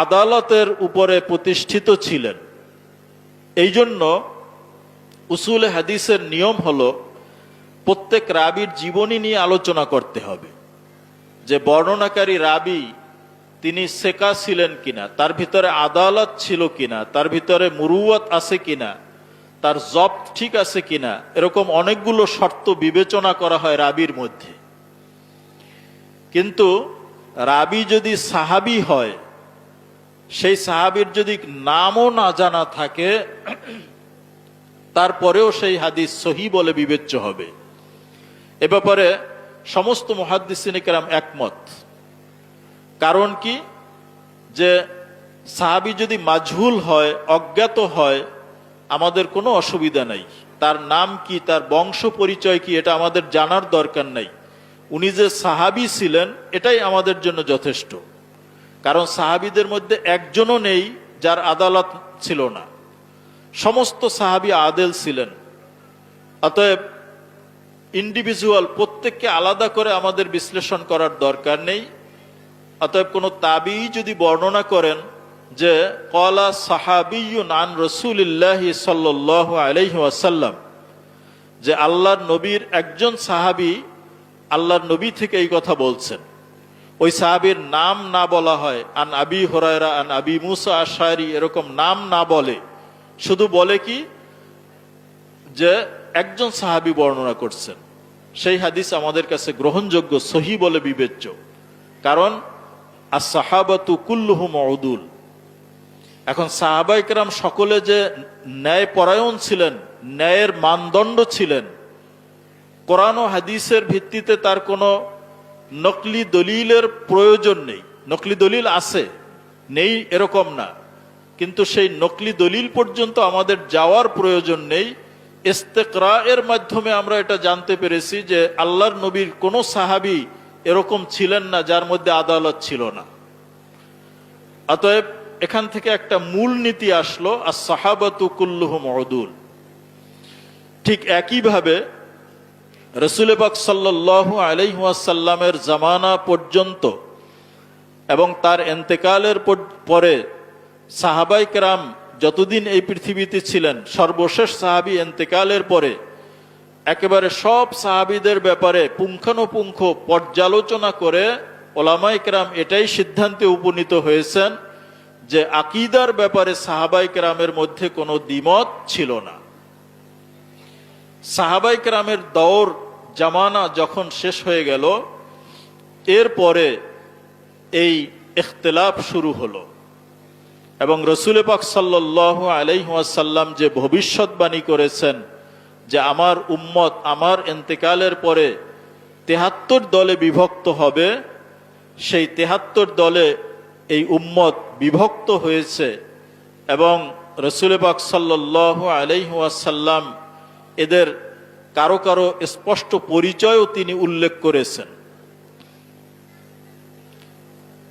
আদালতের উপরে প্রতিষ্ঠিত ছিলেন। এই জন্য উসুলে হাদিসের নিয়ম হলো প্রত্যেক রাবীর জীবনী নিয়ে আলোচনা করতে হবে, যে বর্ণনাকারী রাবী তিনি সেকা ছিলেন কিনা, তার ভিতরে আদালত ছিল কিনা, তার ভিতরে মুরুয়াত আছে কিনা, তার জব্ত ঠিক আছে কিনা, এরকম অনেকগুলো শর্ত বিবেচনা করা হয় রাবীর মধ্যে। কিন্তু রাবী যদি সাহাবী হয়, সেই সাহাবীর যদি নামও না জানা থাকে, তারপরেও সেই হাদিস সহি বলে বিবেচ্য হবে। এ ব্যাপারে সমস্ত মুহাদ্দিসিনে কেরাম একমত। কারণ কি, যে সাহাবী যদি মাজহুল হয়, অজ্ঞাত হয়, আমাদের কোনো অসুবিধা নাই। তার নাম কি, তার বংশ পরিচয় কি, এটা আমাদের জানার দরকার নাই। উনি যে সাহাবী ছিলেন এটাই আমাদের জন্য যথেষ্ট। কারণ সাহাবীদের মধ্যে একজনও নেই যার আদালত ছিল না, সমস্ত সাহাবী আদেল ছিলেন। অতএব ইন্ডিভিজুয়াল প্রত্যেককে আলাদা করে আমাদের বিশ্লেষণ করার দরকার নেই। অতএব কোনো তাবী যদি বর্ণনা করেন যে ক্বালা সাহাবিয়্যুন আন রাসূলিল্লাহি সাল্লাল্লাহু আলাইহি ওয়াসাল্লাম, যে আল্লাহর নবীর একজন সাহাবী আল্লাহর নবী থেকে এই কথা বলছেন, ওই সাহাবীর নাম না বলা হয়, আন আবি হুরায়রা, আন আবি মুসা আশআরী, এরকম নাম না বলে, শুধু বলে কি যে একজন সাহাবী বর্ণনা করছেন, সেই হাদিস আমাদের কাছে গ্রহণযোগ্য, সহি বলে বিবেচ্য। কারণ আস-সাহাবাতু কুল্লুহুম উদুল। এখন সাহাবায়ে কেরাম সকলে যে ন্যায়পরায়ণ ছিলেন, ন্যায়ের মানদণ্ড ছিলেন, কোরআন ও হাদিসের ভিত্তিতে তার কোনো নকলি দলিলের প্রয়োজন নেই। নকলি দলিল আছে, নেই এরকম না, কিন্তু সেই নকলি দলিল পর্যন্ত আমাদের যাওয়ার প্রয়োজন নেই। ইস্তেকরা এর মাধ্যমে আমরা এটা জানতে পেরেছি যে আল্লাহর নবীর কোনো সাহাবী এরকম ছিলেন না যার মধ্যে আদালত ছিল না। অতএব এখান থেকে একটা মূল নীতি আসলো, আস-সাহাবাতু কুল্লুহুম উদুল। ঠিক একইভাবে রাসূল পাক সাল্লাল্লাহু আলাইহি ওয়াসাল্লামের জামানা পর্যন্ত এবং তার ইন্তেকালের পরে সাহাবায়ে কেরাম যতদিন এই পৃথিবীতে ছিলেন, সর্বশেষ সাহাবী ইন্তেকালের পরে একেবারে সব সাহাবীদের ব্যাপারে পুঙ্খানুপুঙ্খ পর্যালোচনা করে ওলামায়ে কেরাম এটাই সিদ্ধান্তে উপনীত হয়েছেন যে আকীদার ব্যাপারে সাহাবায়ে কেরামের মধ্যে কোনো দ্বিমত ছিল না। সাহাবায়ে কেরামের দৌর জামানা যখন শেষ হয়ে গেল, এরপরে এই ইখতিলাফ শুরু হলো এবং রাসূল পাক সাল্লাল্লাহু আলাইহি ওয়াসাল্লাম যে ভবিষ্যৎবাণী করেছেন যে আমার উম্মত আমার ইন্তেকালের পরে ৭৩ দলে বিভক্ত হবে, সেই ৭৩ দলে এই উম্মত বিভক্ত হয়েছে এবং রাসূল পাক সাল্লাল্লাহু আলাইহি ওয়াসাল্লাম এদের কারো কারো স্পষ্ট পরিচয়ও তিনি উল্লেখ করেছেন।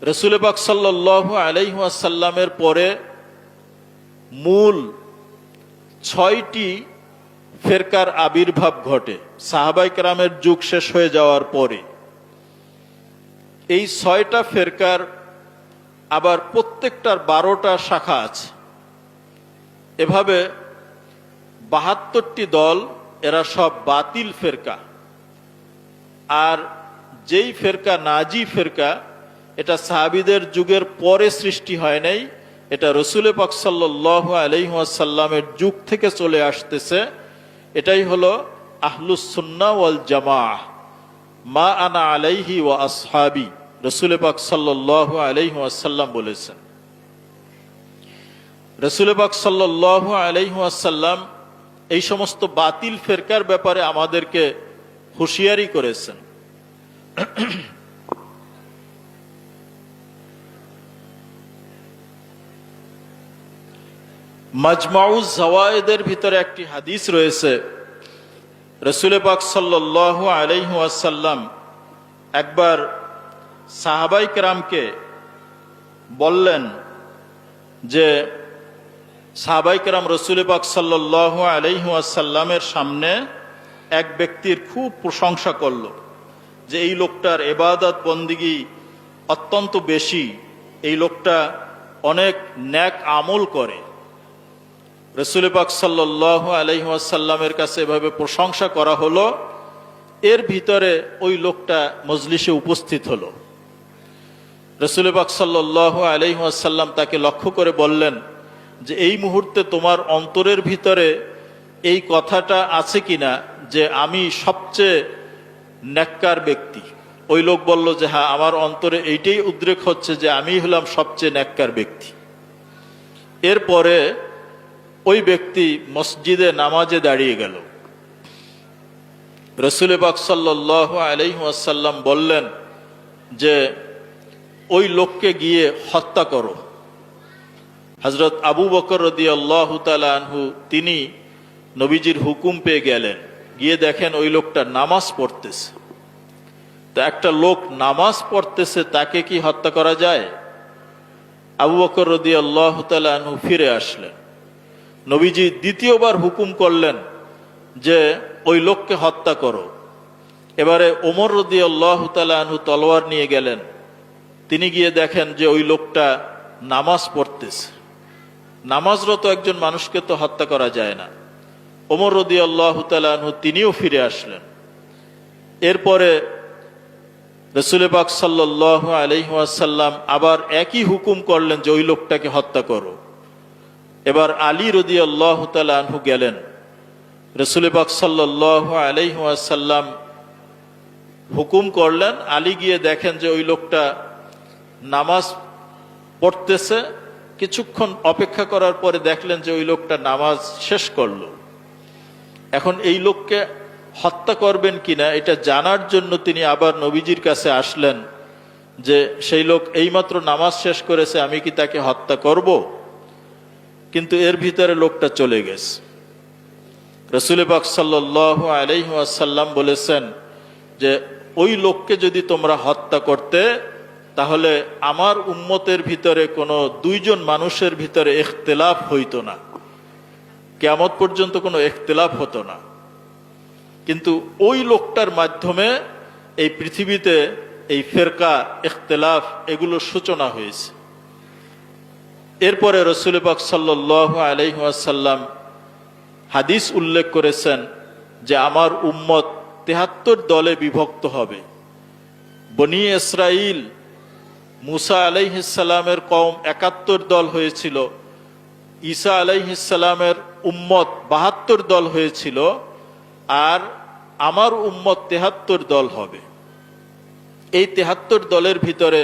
রাসূল পাক সাল্লাল্লাহু আলাইহি ওয়াসাল্লামের পরে মূল ৬টি ফেরকার আবির্ভাব ঘটে সাহাবায়ে কেরামের যুগ শেষ হয়ে যাওয়ার পরে। এই ৬টা ফেরকার আবার প্রত্যেকটার ১২টা শাখা আছে। এভাবে ৭২টি দল, এরা সব বাতিল ফেরকা। আর যেই ফেরকা নাজি ফেরকা, এটা সাহাবীদের যুগের পরে সৃষ্টি হয় নাই, এটা রাসূল পাক সাল্লাল্লাহু আলাইহি ওয়াসাল্লামের যুগ থেকে চলে আসতেছে। এটাই হলো আহলুস সুন্নাহ ওয়াল জামাআহ। মা আনা আলাইহি ওয়া আসহাবি, রাসূল পাক সাল্লাল্লাহু আলাইহি ওয়াসাল্লাম বলেছেন। রাসূল পাক সাল্লাল্লাহু আলাইহি ওয়াসাল্লাম এই সমস্ত বাতিল ফিরকার ব্যাপারে আমাদেরকে হুঁশিয়ারি করেছেন। মাজমাউজ জাওয়ায়েদের ভিতরে একটি হাদিস রয়েছে, রাসূল পাক সাল্লাল্লাহু আলাইহি ওয়াসাল্লাম একবার সাহাবায়ে কেরামকে বললেন যে সাহাবায়ে কেরাম রাসূল পাক সাল্লাল্লাহু আলাইহি ওয়াসাল্লামের সামনে এক ব্যক্তির খুব প্রশংসা করল যে এই লোকটার ইবাদত বন্দেগী অত্যন্ত বেশি, এই লোকটা অনেক নেক আমল করে। রাসূল পাক সাল্লাল্লাহু আলাইহি ওয়াসাল্লামের কাছে এভাবে প্রশংসা করা হলো। এর ভিতরে ওই লোকটা মজলিসে উপস্থিত হলো। রাসূল পাক সাল্লাল্লাহু আলাইহি ওয়াসাল্লাম তাকে লক্ষ্য করে বললেন যে এই মুহূর্তে তোমার অন্তরের ভিতরে এই কথাটা আছে কিনা যে আমি সবচেয়ে নেককার ব্যক্তি? ওই লোক বলল যে হ্যাঁ, আমার অন্তরে এইটাই উদ্রেক হচ্ছে যে আমি হলাম সবচেয়ে নেককার ব্যক্তি। এরপরে ওই ব্যক্তি মসজিদে নামাজে দাঁড়িয়ে গেল। রাসূল পাক সাল্লাল্লাহু আলাইহি ওয়াসাল্লাম বললেন যে ওই লোককে গিয়ে হত্যা করো। হযরত আবু বকর রাদিয়াল্লাহু তাআলা আনহু তিনি নবীজির হুকুম পেয়ে গেলেন, গিয়ে দেখেন ওই লোকটা নামাজ পড়তেছে। তা একটা লোক নামাজ পড়তেছে, তাকে কি হত্যা করা যায়? আবু বকর রাদিয়াল্লাহু তাআলা আনহু ফিরে আসলেন। নবীজি দ্বিতীয়বার হুকুম করলেন যে ওই লোককে হত্যা করো। এবারে ওমর রাদিয়াল্লাহু তাআলা আনহু তলোয়ার নিয়ে গেলেন। তিনি গিয়ে দেখেন যে ওই লোকটা নামাজ পড়তেছে। নামাজরত একজন মানুষকে তো হত্যা করা যায় না। ওমর রাদিয়াল্লাহু তাআলা আনহু তিনিও ফিরে আসলেন। এরপরে রাসূল পাক সাল্লাল্লাহু আলাইহি ওয়াসাল্লাম আবার একই হুকুম করলেন যে ওই লোকটাকে হত্যা করো। এবার আলী রাদিয়াল্লাহু তাআলা আনহু গেলেন। রাসূল পাক সাল্লাল্লাহু আলাইহি ওয়াসাল্লাম হুকুম করলেন, আলী গিয়ে দেখেন যে ওই লোকটা নামাজ পড়তেছে। কিছুক্ষণ অপেক্ষা করার পরে দেখলেন যে ওই লোকটা নামাজ শেষ করলো। এখন এই লোককে হত্যা করবেন কিনা এটা জানার জন্য তিনি আবার নবীজির কাছে আসলেন যে সেই লোক এইমাত্র নামাজ শেষ করেছে, আমি কি তাকে হত্যা করব? কিন্তু এর ভিতরে লোকটা চলে গেছে। রাসূল পাক সাল্লাল্লাহু আলাইহি ওয়াসাল্লাম বলেছেন যে ওই লোককে যদি তোমরা হত্যা করতে, তাহলে আমার উম্মতের ভিতরে কোনো দুইজন মানুষের ভিতরে ইখতিলাফ হইতো না, কিয়ামত পর্যন্ত কোনো ইখতিলাফ হতো না। কিন্তু ওই লোকটার মাধ্যমে এই পৃথিবীতে এই ফিরকা, ইখতিলাফ এগুলোর সূচনা হয়েছে। এরপরে রাসূল পাক সাল্লাল্লাহু আলাইহি ওয়াসাল্লাম হাদিস উল্লেখ করেছেন যে আমার উম্মত ৭৩ দলে বিভক্ত হবে। বনি ইসরাইল মুসা আলাইহিস সালামের কওম ৭১ দল হয়েছিল, ঈসা আলাইহিস সালামের উম্মত ৭২ দল হয়েছিল, আর আমার উম্মত ৭৩ দল হবে। এই ৭৩ দলের ভিতরে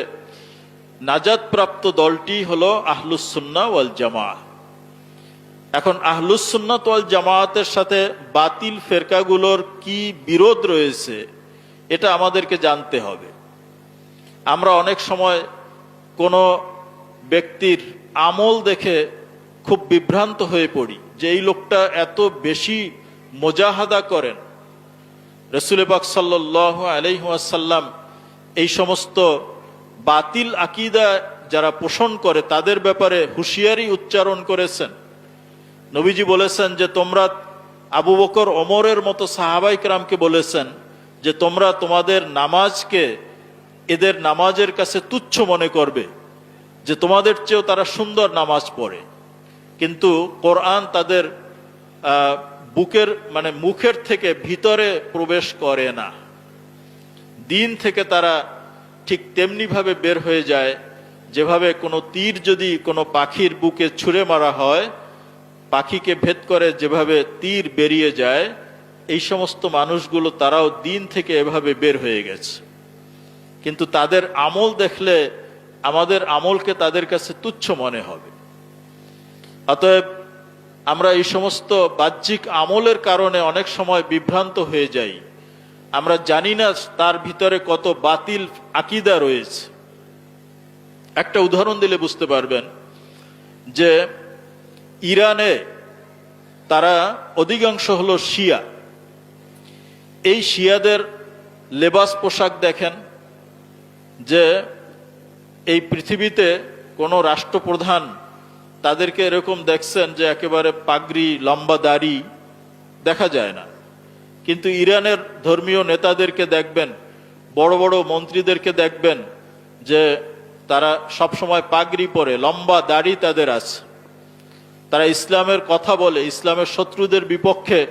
নাজাত প্রাপ্ত দলটি হলো আহলুস সুন্নাহ ওয়াল জামাআহ। এখন আহলুস সুন্নাত ওয়াল জামাআতের সাথে বাতিল ফিরকাগুলোর কি বিরোধ রয়েছে এটা আমাদেরকে জানতে হবে। আমরা অনেক সময় কোনো ব্যক্তির আমল দেখে খুব বিভ্রান্ত হয়ে পড়ি যে এই লোকটা এত বেশি মুজাহাদা করেন। রাসূল পাক সাল্লাল্লাহু আলাইহি ওয়াসাল্লাম এই সমস্ত বাতিল আকীদা যারা পোষণ করে তাদের ব্যাপারে হুঁশিয়ারি উচ্চারণ করেছেন। নবীজি বলেছেন যে তোমরা আবু বকর ওমরের মতো সাহাবায়ে কেরামকে বলেছেন যে তোমরা তোমাদের নামাজকে এদের নামাজের কাছে তুচ্ছ মনে করবে, যে তোমাদের চেয়েও তারা সুন্দর নামাজ পড়ে, কিন্তু কোরআন তাদের বুকের মানে মুখের থেকে ভিতরে প্রবেশ করে না। দিন থেকে তারা ঠিক তেমনি ভাবে বের হয়ে যায় যেভাবে কোনো তীর যদি কোনো পাখির বুকে ছুঁড়ে মারা হয়, পাখিকে ভেদ করে যেভাবে তীর বেরিয়ে যায়, এই সমস্ত মানুষগুলো তারাও দিন থেকে এভাবে বের হয়ে গেছে, কিন্তু তাদের আমল দেখলে আমাদের আমলকে তাদের কাছে তুচ্ছ মনে হবে। অতএব আমরা এই সমস্ত বাহ্যিক আমলের কারণে অনেক সময় বিভ্রান্ত হয়ে যাই। আমরা জানি না তার ভিতরে কত বাতিল আকীদা রয়েছে। একটা উদাহরণ দিলে বুঝতে পারবেন যে ইরানে তারা অধিকাংশ হলো শিয়া। এই শিয়াদের লেবাস পোশাক দেখেন, যে এই পৃথিবীতে কোনো রাষ্ট্রপ্রধান তাদেরকে এরকম দেখছেন যে একেবারে পাগড়ি লম্বা দাড়ি দেখা যায় না, কিন্তু ইরানের ধর্মীয় নেতাদেরকে দেখবেন, বড় বড় মন্ত্রীদেরকে দেখবেন যে তারা সবসময় পাগড়ি পরে, লম্বা দাড়ি তাদের আছে। তারা ইসলামের কথা বলে, ইসলামের শত্রুদের বিপক্ষে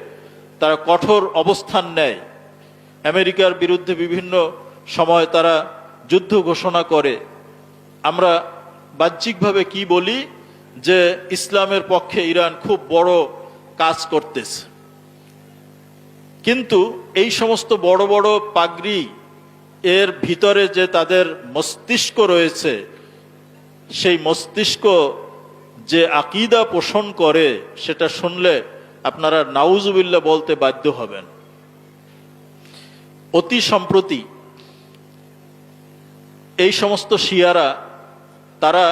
তারা কঠোর অবস্থান নেয়। আমেরিকার বিরুদ্ধে বিভিন্ন সময় তারা যুদ্ধ ঘোষণা করে। আমরা বাহ্যিকভাবে কি বলি যে ইসলামের পক্ষে ইরান খুব বড় কাজ করতেছে, কিন্তু এই সমস্ত বড় বড় পাগড়ি এর ভিতরে যে তাদের মস্তিষ্ক রয়েছে, সেই মস্তিষ্ক যে আকীদা পোষণ করে সেটা শুনলে আপনারা নাউজুবিল্লাহ বলতে বাধ্য হবেন। অতি সম্প্রতি এই সমস্ত শিয়ারা তারা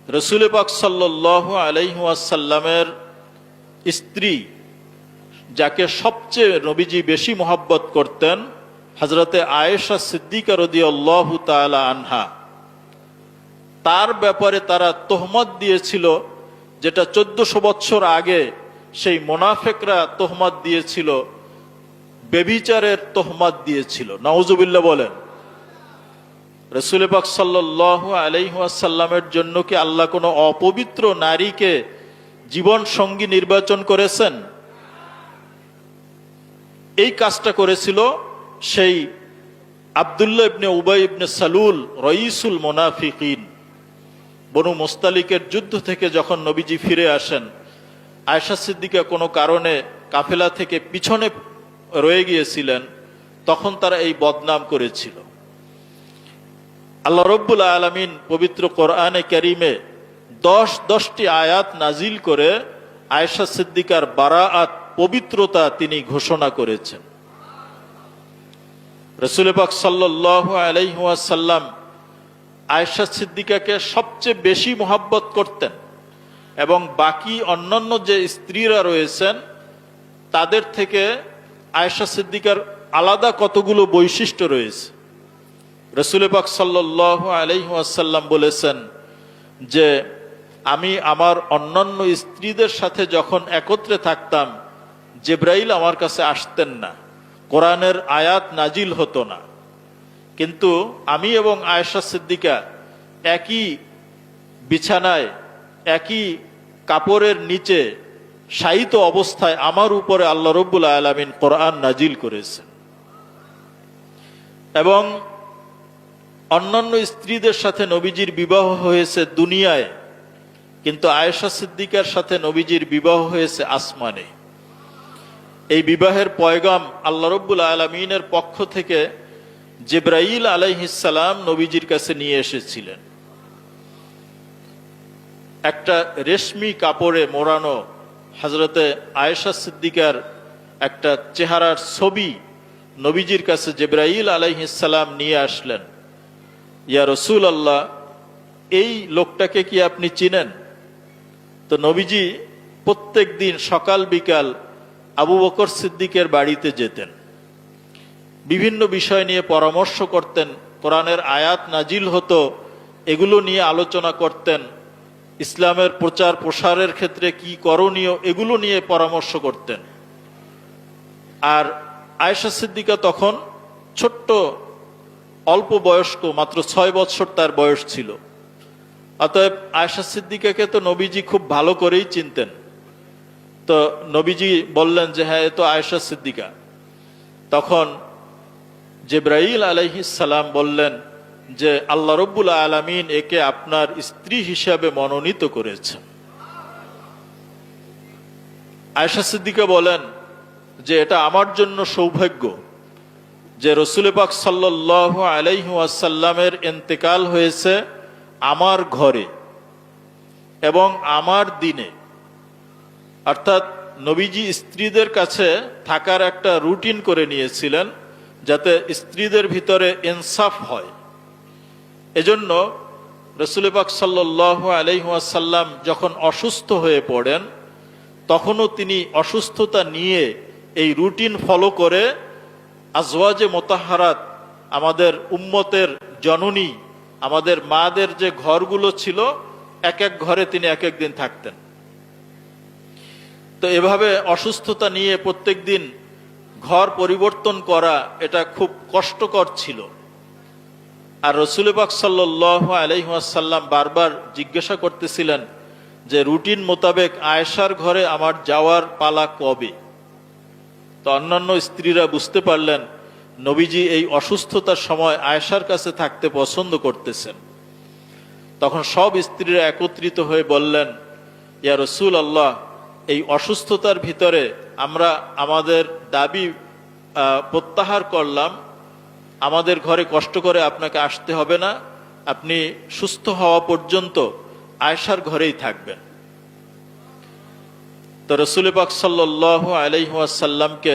রসুল পাক সাল্লাল্লাহু আলাইহি ওয়াসাল্লামের স্ত্রী, যাকে সবচেয়ে নবীজি বেশি মহব্বত করতেন, হযরতে আয়েশা সিদ্দিকা রাদিয়াল্লাহু তাআলা আনহা, তার ব্যাপারে তারা তোহমত দিয়েছিল, যেটা 1400 বছর আগে সেই মুনাফিকরা তোহমত দিয়েছিল, বেবিচারের তোহমত দিয়েছিল। নাউজুবিল্লাহ বলেন। রাসূল পাক সাল্লাল্লাহু আলাইহি ওয়াসাল্লামের জন্য কি আল্লাহ কোনো অপবিত্র নারীকে জীবন সঙ্গী নির্বাচন করেছেন? এই কাজটা করেছিল সেই আব্দুল্লাহ ইবনে উবাই ইবনে সালুল, রঈসুল মুনাফিকিন। বনু মুস্তালিকের যুদ্ধ থেকে যখন নবীজি ফিরে আসেন, আয়েশা সিদ্দিকা কোনো কারণে কাফেলা থেকে পিছনে রয়ে গিয়েছিলেন, তখন তারা এই বদনাম করেছিল। আল্লাহ রব্বুল আলামিন পবিত্র কোরআনে কারীমে 10টি আয়াত নাজিল করে আয়েশা সিদ্দিকার বারাআত, পবিত্রতা তিনি ঘোষণা করেছেন। রাসূল পাক সাল্লাল্লাহু আলাইহি ওয়াসাল্লাম আয়েশা সিদ্দিকাকে সবচেয়ে বেশি মহব্বত করতেন, এবং বাকি অন্যান্য যে স্ত্রীরা রয়েছেন তাদের থেকে আয়েশা সিদ্দিকার আলাদা কতগুলো বৈশিষ্ট্য রয়েছে। রাসূল পাক সাল্লাল্লাহু আলাইহি ওয়াসাল্লাম বলেছেন যে আমি আমার অন্যান্য স্ত্রীদের সাথে যখন একত্রে থাকতাম, জিবরাইল আমার কাছে আসতেন না, কোরআনের আয়াত নাজিল হতো না, কিন্তু আমি এবং আয়েশা সিদ্দিকা একই বিছানায়, একই কাপড়ের নিচে শায়িত অবস্থায় আমার উপরে আল্লাহ রব্বুল আলামিন কোরআন নাজিল করেছেন। এবং অন্যান্য স্ত্রীদের সাথে নবীজির বিবাহ হয়েছে দুনিয়ায়, কিন্তু আয়েশা সিদ্দিকার সাথে নবীজির বিবাহ হয়েছে আসমানে। এই বিবাহের পয়গাম আল্লাহ রব্বুল আলামিনের পক্ষ থেকে জিবরাইল আলাইহিস সালাম নবীজির কাছে নিয়ে এসেছিলেন। একটা রেশমি কাপড়ে মোড়ানো হযরতে আয়েশা সিদ্দিকার একটা চেহারার ছবি নবীজির কাছে জিবরাইল আলাইহিস সালাম নিয়ে আসলেন। ইয়া রাসূলুল্লাহ, এই লোকটাকে কি আপনি চিনেন? তো নবীজি প্রত্যেক দিন সকাল বিকাল আবু বকর সিদ্দিকের বাড়িতে যেতেন, বিভিন্ন বিষয় নিয়ে পরামর্শ করতেন, কোরআনের আয়াত নাজিল হতো, এগুলো নিয়ে আলোচনা করতেন, ইসলামের প্রচার প্রসারের ক্ষেত্রে কি করণীয় এগুলো নিয়ে পরামর্শ করতেন। আর আয়েশা সিদ্দিকা তখন ছোট্ট অল্প বয়স্ক, মাত্র 6 বছর তার বয়স ছিল। অতএব আয়েশা সিদ্দিকাকে তো নবীজি খুব ভালো করেই চিনতেন। তো নবীজি বললেন যে হ্যাঁ, এ তো আয়েশা সিদ্দিকা। তখন জিবরাইল আলাইহিস সালাম বললেন যে আল্লাহ রব্বুল আলামিন একে আপনার স্ত্রী হিসাবে মনোনীত করেছেন। আয়েশা সিদ্দিকা বলেন যে এটা আমার জন্য সৌভাগ্য যে রসুল পাক সাল্লাল্লাহু আলাইহি ওয়াসাল্লামের ইন্তেকাল হয়েছে আমার ঘরে এবং আমার দিনে। অর্থাৎ নবীজি স্ত্রীদের কাছে থাকার একটা রুটিন করে নিয়েছিলেন যাতে স্ত্রীদের ভিতরে ইনসাফ হয়। এজন্য রসুল পাক সাল্লাল্লাহু আলাইহি ওয়াসাল্লাম যখন অসুস্থ হয়ে পড়েন তখনও তিনি অসুস্থতা নিয়ে এই রুটিন ফলো করে আজওয়াজে মোতাহারাত, আমাদের উম্মতের জননী, আমাদের মাদের যে ঘরগুলো ছিল এক এক ঘরে তিনি এক এক দিন থাকতেন। তো এভাবে অসুস্থতা নিয়ে প্রত্যেক দিন ঘর পরিবর্তন করা এটা খুব কষ্টকর ছিল। আর রসুল পাক সাল্লাল্লাহু আলাইহি ওয়াসাল্লাম বারবার জিজ্ঞাসা করতেছিলেন যে রুটিন মোতাবেক আয়েশার ঘরে আমার যাওয়ার পালা কবে। তো অন্যান্য স্ত্রীরা বুঝতে পারলেন নবীজি এই অসুস্থতার সময় আয়েশার কাছে থাকতে পছন্দ করতেছেন। তখন সব স্ত্রীরা একত্রিত হয়ে বললেন, ইয়া রসুল আল্লাহ, এই অসুস্থতার ভিতরে আমরা আমাদের দাবি প্রত্যাহার করলাম, আমাদের ঘরে কষ্ট করে আপনাকে আসতে হবে না, আপনি সুস্থ হওয়া পর্যন্ত আয়েশার ঘরেই থাকবেন। তো রসুল পাক সাল্লাল্লাহু আলাইহি ওয়াসাল্লামকে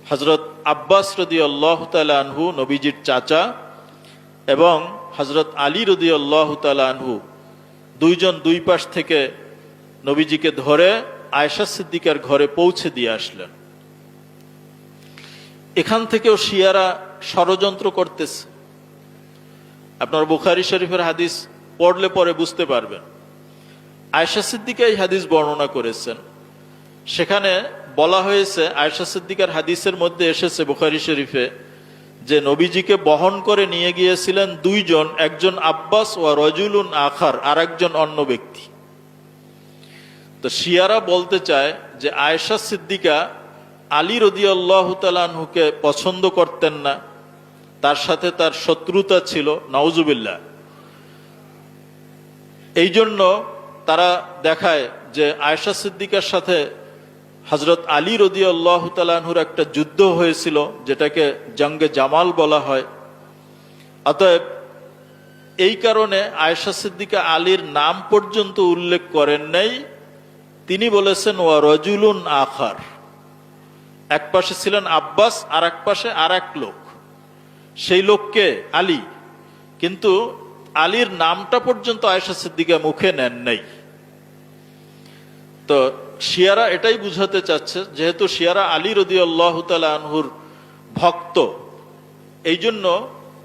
হযরত আব্বাস রাদিয়াল্লাহু তাআলা আনহু, নবীজির চাচা, এবং হযরত আলী রাদিয়াল্লাহু তাআলা আনহু দুইজন দুই পাশ থেকে নবীজিকে ধরে আয়েশা সিদ্দিকার ঘরে পৌঁছে দিয়ে আসলেন। এখান থেকেও শিয়ারা ষড়যন্ত্র করতেছে। আপনার বুখারী শরীফের হাদিস পড়লে পরে বুঝতে পারবেন। আয়েশা সিদ্দিকা এই হাদিস বর্ণনা করেছেন। সেখানে বলা হয়েছে, আয়েশা সিদ্দিকার হাদিসের মধ্যে এসেছে বুখারী শরীফে, যে নবীজিকে বহন করে নিয়ে গিয়েছিলেন দুইজন, একজন আব্বাস ওয়া রাজুলুন আখার, আর একজন অন্য ব্যক্তি। তো শিয়ারা বলতে চায় যে আয়েশা সিদ্দিকা আলী রাদিয়াল্লাহু তাআলা আনহুকে পছন্দ করতেন না, তার সাথে তার শত্রুতা ছিল, নাউজুবিল্লাহ। এই জন্য তারা দেখায় যে আয়েশা সিদ্দিকার সাথে হযরত আলী রাদিয়াল্লাহু তাআলা আনহুর একটা যুদ্ধ হয়েছিল, যেটাকে জঙ্গে জামাল বলা হয়। অতএব এই কারণে আয়েশা সিদ্দিকা আলীর নাম পর্যন্ত উল্লেখ করেন নাই। তিনি বলেছেন ওয়া রাজুলুন আখার, এক পাশে ছিলেন আব্বাস আর এক পাশে আর এক লোক, সেই লোককে আলী, কিন্তু আলীর নামটা পর্যন্ত আয়েশা সিদ্দিকা মুখে নেন নাই। তো শিয়ারা এটাই বুঝাতে চাচ্ছে, যেহেতু শিয়ারা আলী রাদিয়াল্লাহু তাআলা আনহুর ভক্ত, এই জন্য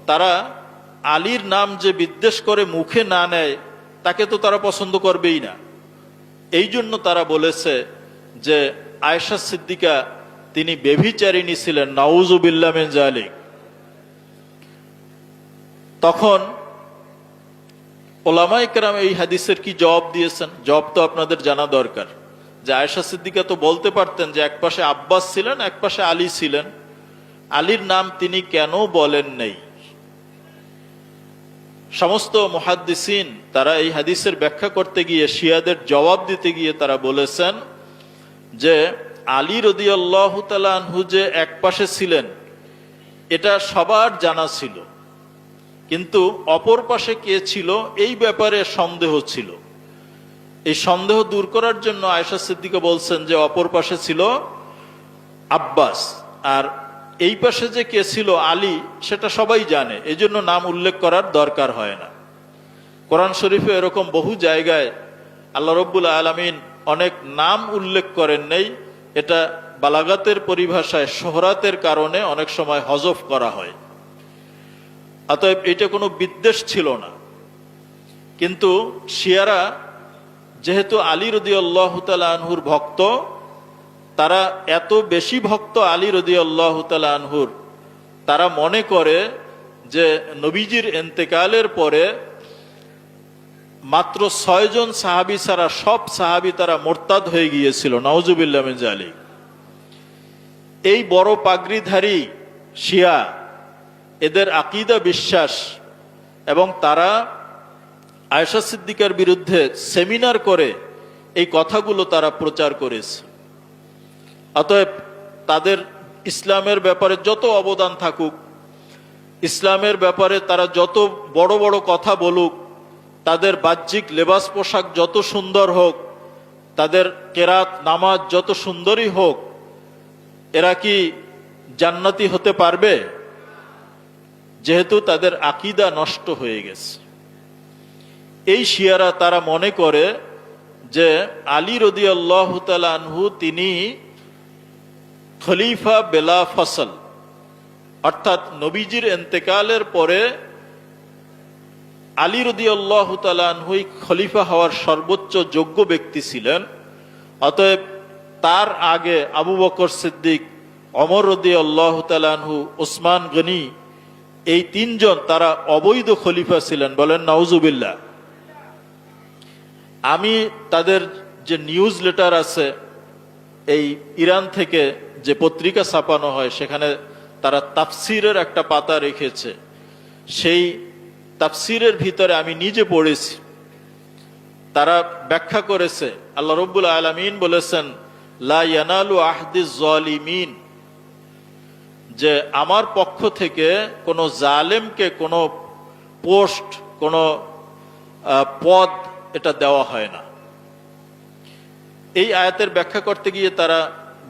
তারা আলীর নাম যে বিদ্বেষ করে মুখে না নেয় তাকে তো তারা পছন্দ করবেই না। এই জন্য তারা বলেছে যে আয়েশা সিদ্দিকা তিনি ব্যভিচারিণী ছিলেন, নাউজুবিল্লাহ মিন যালিক। তখন ওলামায়ে কেরাম এই হাদিসের কি জবাব দিয়েছেন? জবাব তো আপনাদের জানা দরকার। যে আয়েশা সিদ্দিকা তো বলতে পারতেন যে এক পাশে আব্বাস ছিলেন, এক পাশে আলী ছিলেন, আলীর নাম তিনি কেন বলেন নাই? সমস্ত মুহাদ্দিসিন তারা এই হাদিসের ব্যাখ্যা করতে গিয়ে, শিয়াদের জবাব দিতে গিয়ে তারা বলেছেন যে আলী রাদিয়াল্লাহু তাআলা আনহু যে এক পাশে ছিলেন এটা সবার জানা ছিল, কিন্তু অপর পাশে কে ছিল এই ব্যাপারে সন্দেহ ছিল। এই সন্দেহ দূর করার জন্য আয়েশা সিদ্দিকা বলছেন যে অপর পাশে ছিল আব্বাস, আর এই পাশে যে কে ছিল আলী সেটা সবাই জানে, এই জন্য নাম উল্লেখ করার দরকার হয় না। কোরআন শরীফে এরকম বহু জায়গায় আল্লাহ রাব্বুল আলামিন অনেক নাম উল্লেখ করেন নাই। এটা বালাগাতের পরিভাষায় শোহরাতের কারণে অনেক সময় হযফ করা হয়। অতএব এটা কোনো বিদ্বেষ ছিল না। কিন্তু শিয়ারা যেহেতু আলী রাদিয়াল্লাহু তাআলা আনহুর ভক্ত, তারা এত বেশি ভক্ত আলী রাদিয়াল্লাহু তাআলা আনহুর, তারা মনে করে যে নবীজির ইন্তেকালের পরে মাত্র 6 জন সাহাবী ছাড়া সব সাহাবী তারা মুরতাদ হয়ে গিয়েছিল, নাউজুবিল্লাহ মিন যালিক। এই বড় পাগড়িধারী শিয়া, এদের আকীদা বিশ্বাস, এবং তারা আয়েশা সিদ্দিকার বিরুদ্ধে সেমিনার করে এই কথাগুলো তারা প্রচার করেছে। অতএব তাদের ইসলামের ব্যাপারে যত অবদান থাকুক, ইসলামের ব্যাপারে তারা যত বড় বড় কথা বলুক, তাদের বাহ্যিক লেবাস পোশাক যত সুন্দর হোক, তাদের কেরাত নামাজ যত সুন্দরই হোক, এরা কি জান্নাতি হতে পারবে? যেহেতু তাদের আকীদা নষ্ট হয়ে গেছে। এই শিয়ারা তারা মনে করে যে আলী রাদিয়াল্লাহু তাআলা আনহু তিনি খলিফা বেলা ফসল, অর্থাৎ নবীজির ইন্তেকালের পরে আলী রাদিয়াল্লাহু তাআলা আনহুই খলিফা হওয়ার সর্বোচ্চ যোগ্য ব্যক্তি ছিলেন। অতএব তার আগে আবু বকর সিদ্দিক, ওমর রাদিয়াল্লাহু তাআলা আনহু, ওসমান গনি, এই তিনজন তারা অবৈধ খলিফা ছিলেন। বলেন নাউজুবিল্লাহ। আমি তাদের যে নিউজ লেটার আছে, এই ইরান থেকে যে পত্রিকা ছাপানো হয়, সেখানে তারা তাফসিরের একটা পাতা রেখেছে। সেই তাফসিরের ভিতরে আমি নিজে পড়েছি। তারা ব্যাখ্যা করেছে, আল্লাহ রাব্বুল আলামিন বলেছেন, লা ইয়ানালু আহদিজ জালিমিন, যে আমার পক্ষ থেকে কোনো জালেমকে কোনো পোস্ট, কোনো পদ এটা দেওয়া হয় না। এই আয়াতের ব্যাখ্যা করতে গিয়ে তারা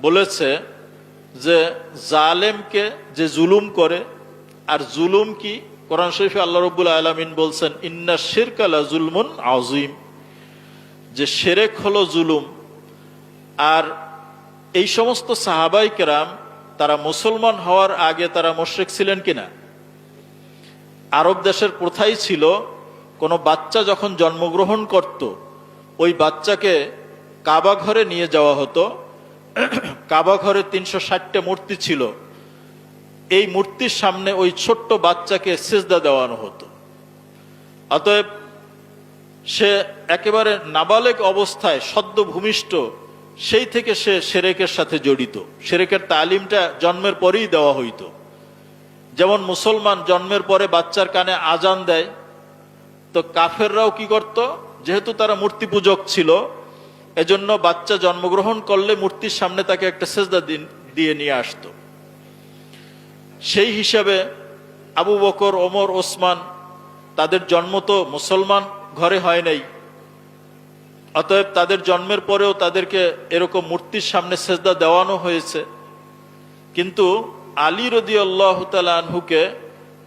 বলেছে যে জালেমকে যে জুলুম করে, আর জুলুম কি? কোরআন শরীফে আল্লাহ রাব্বুল আলামিন বলছেন, ইন্না শিরকা লা জুলমুন আযীম, যে শিরক হলো জুলুম। আর এই সমস্ত সাহাবাই কেরাম তারা মুসলমান হওয়ার আগে তারা মুশরিক ছিলেন কিনা? আরব দেশের প্রথাই ছিল, কোনো বাচ্চা যখন জন্মগ্রহণ করত, ওই বাচ্চাকে কাবা ঘরে নিয়ে যাওয়া হতো। কাবা ঘরে 360টা মূর্তি ছিল। এই মূর্তির সামনে ওই ছোট্ট বাচ্চাকে সিজদা দেওয়ানো হতো। অতএব সে একেবারে নাবালেগ অবস্থায়, সদ্য ভূমিষ্ঠ, সেই থেকে সে শিরকের সাথে জড়িত। শিরকের তালিমটা জন্মের পরেই দেওয়া হইতো। যেমন মুসলমান জন্মের পরে বাচ্চার কানে আজান দেয়, তো কাফেররাও কি করত? যেহেতু তারা মূর্তি পূজক ছিল, এজন্য বাচ্চা জন্মগ্রহণ করলে মূর্তির সামনে তাকে একটা সেজদা দিয়ে নিয়ে আসতো। সেই হিসাবে আবু বকর, ওমর, ওসমান, তাদের জন্ম তো মুসলমান ঘরে হয় নাই। অতএব তাদের জন্মের পরেও তাদেরকে এরকম মূর্তির সামনে সেজদা দেওয়ানো হয়েছে। কিন্তু আলী রাদিয়াল্লাহু তাআলা আনহুকে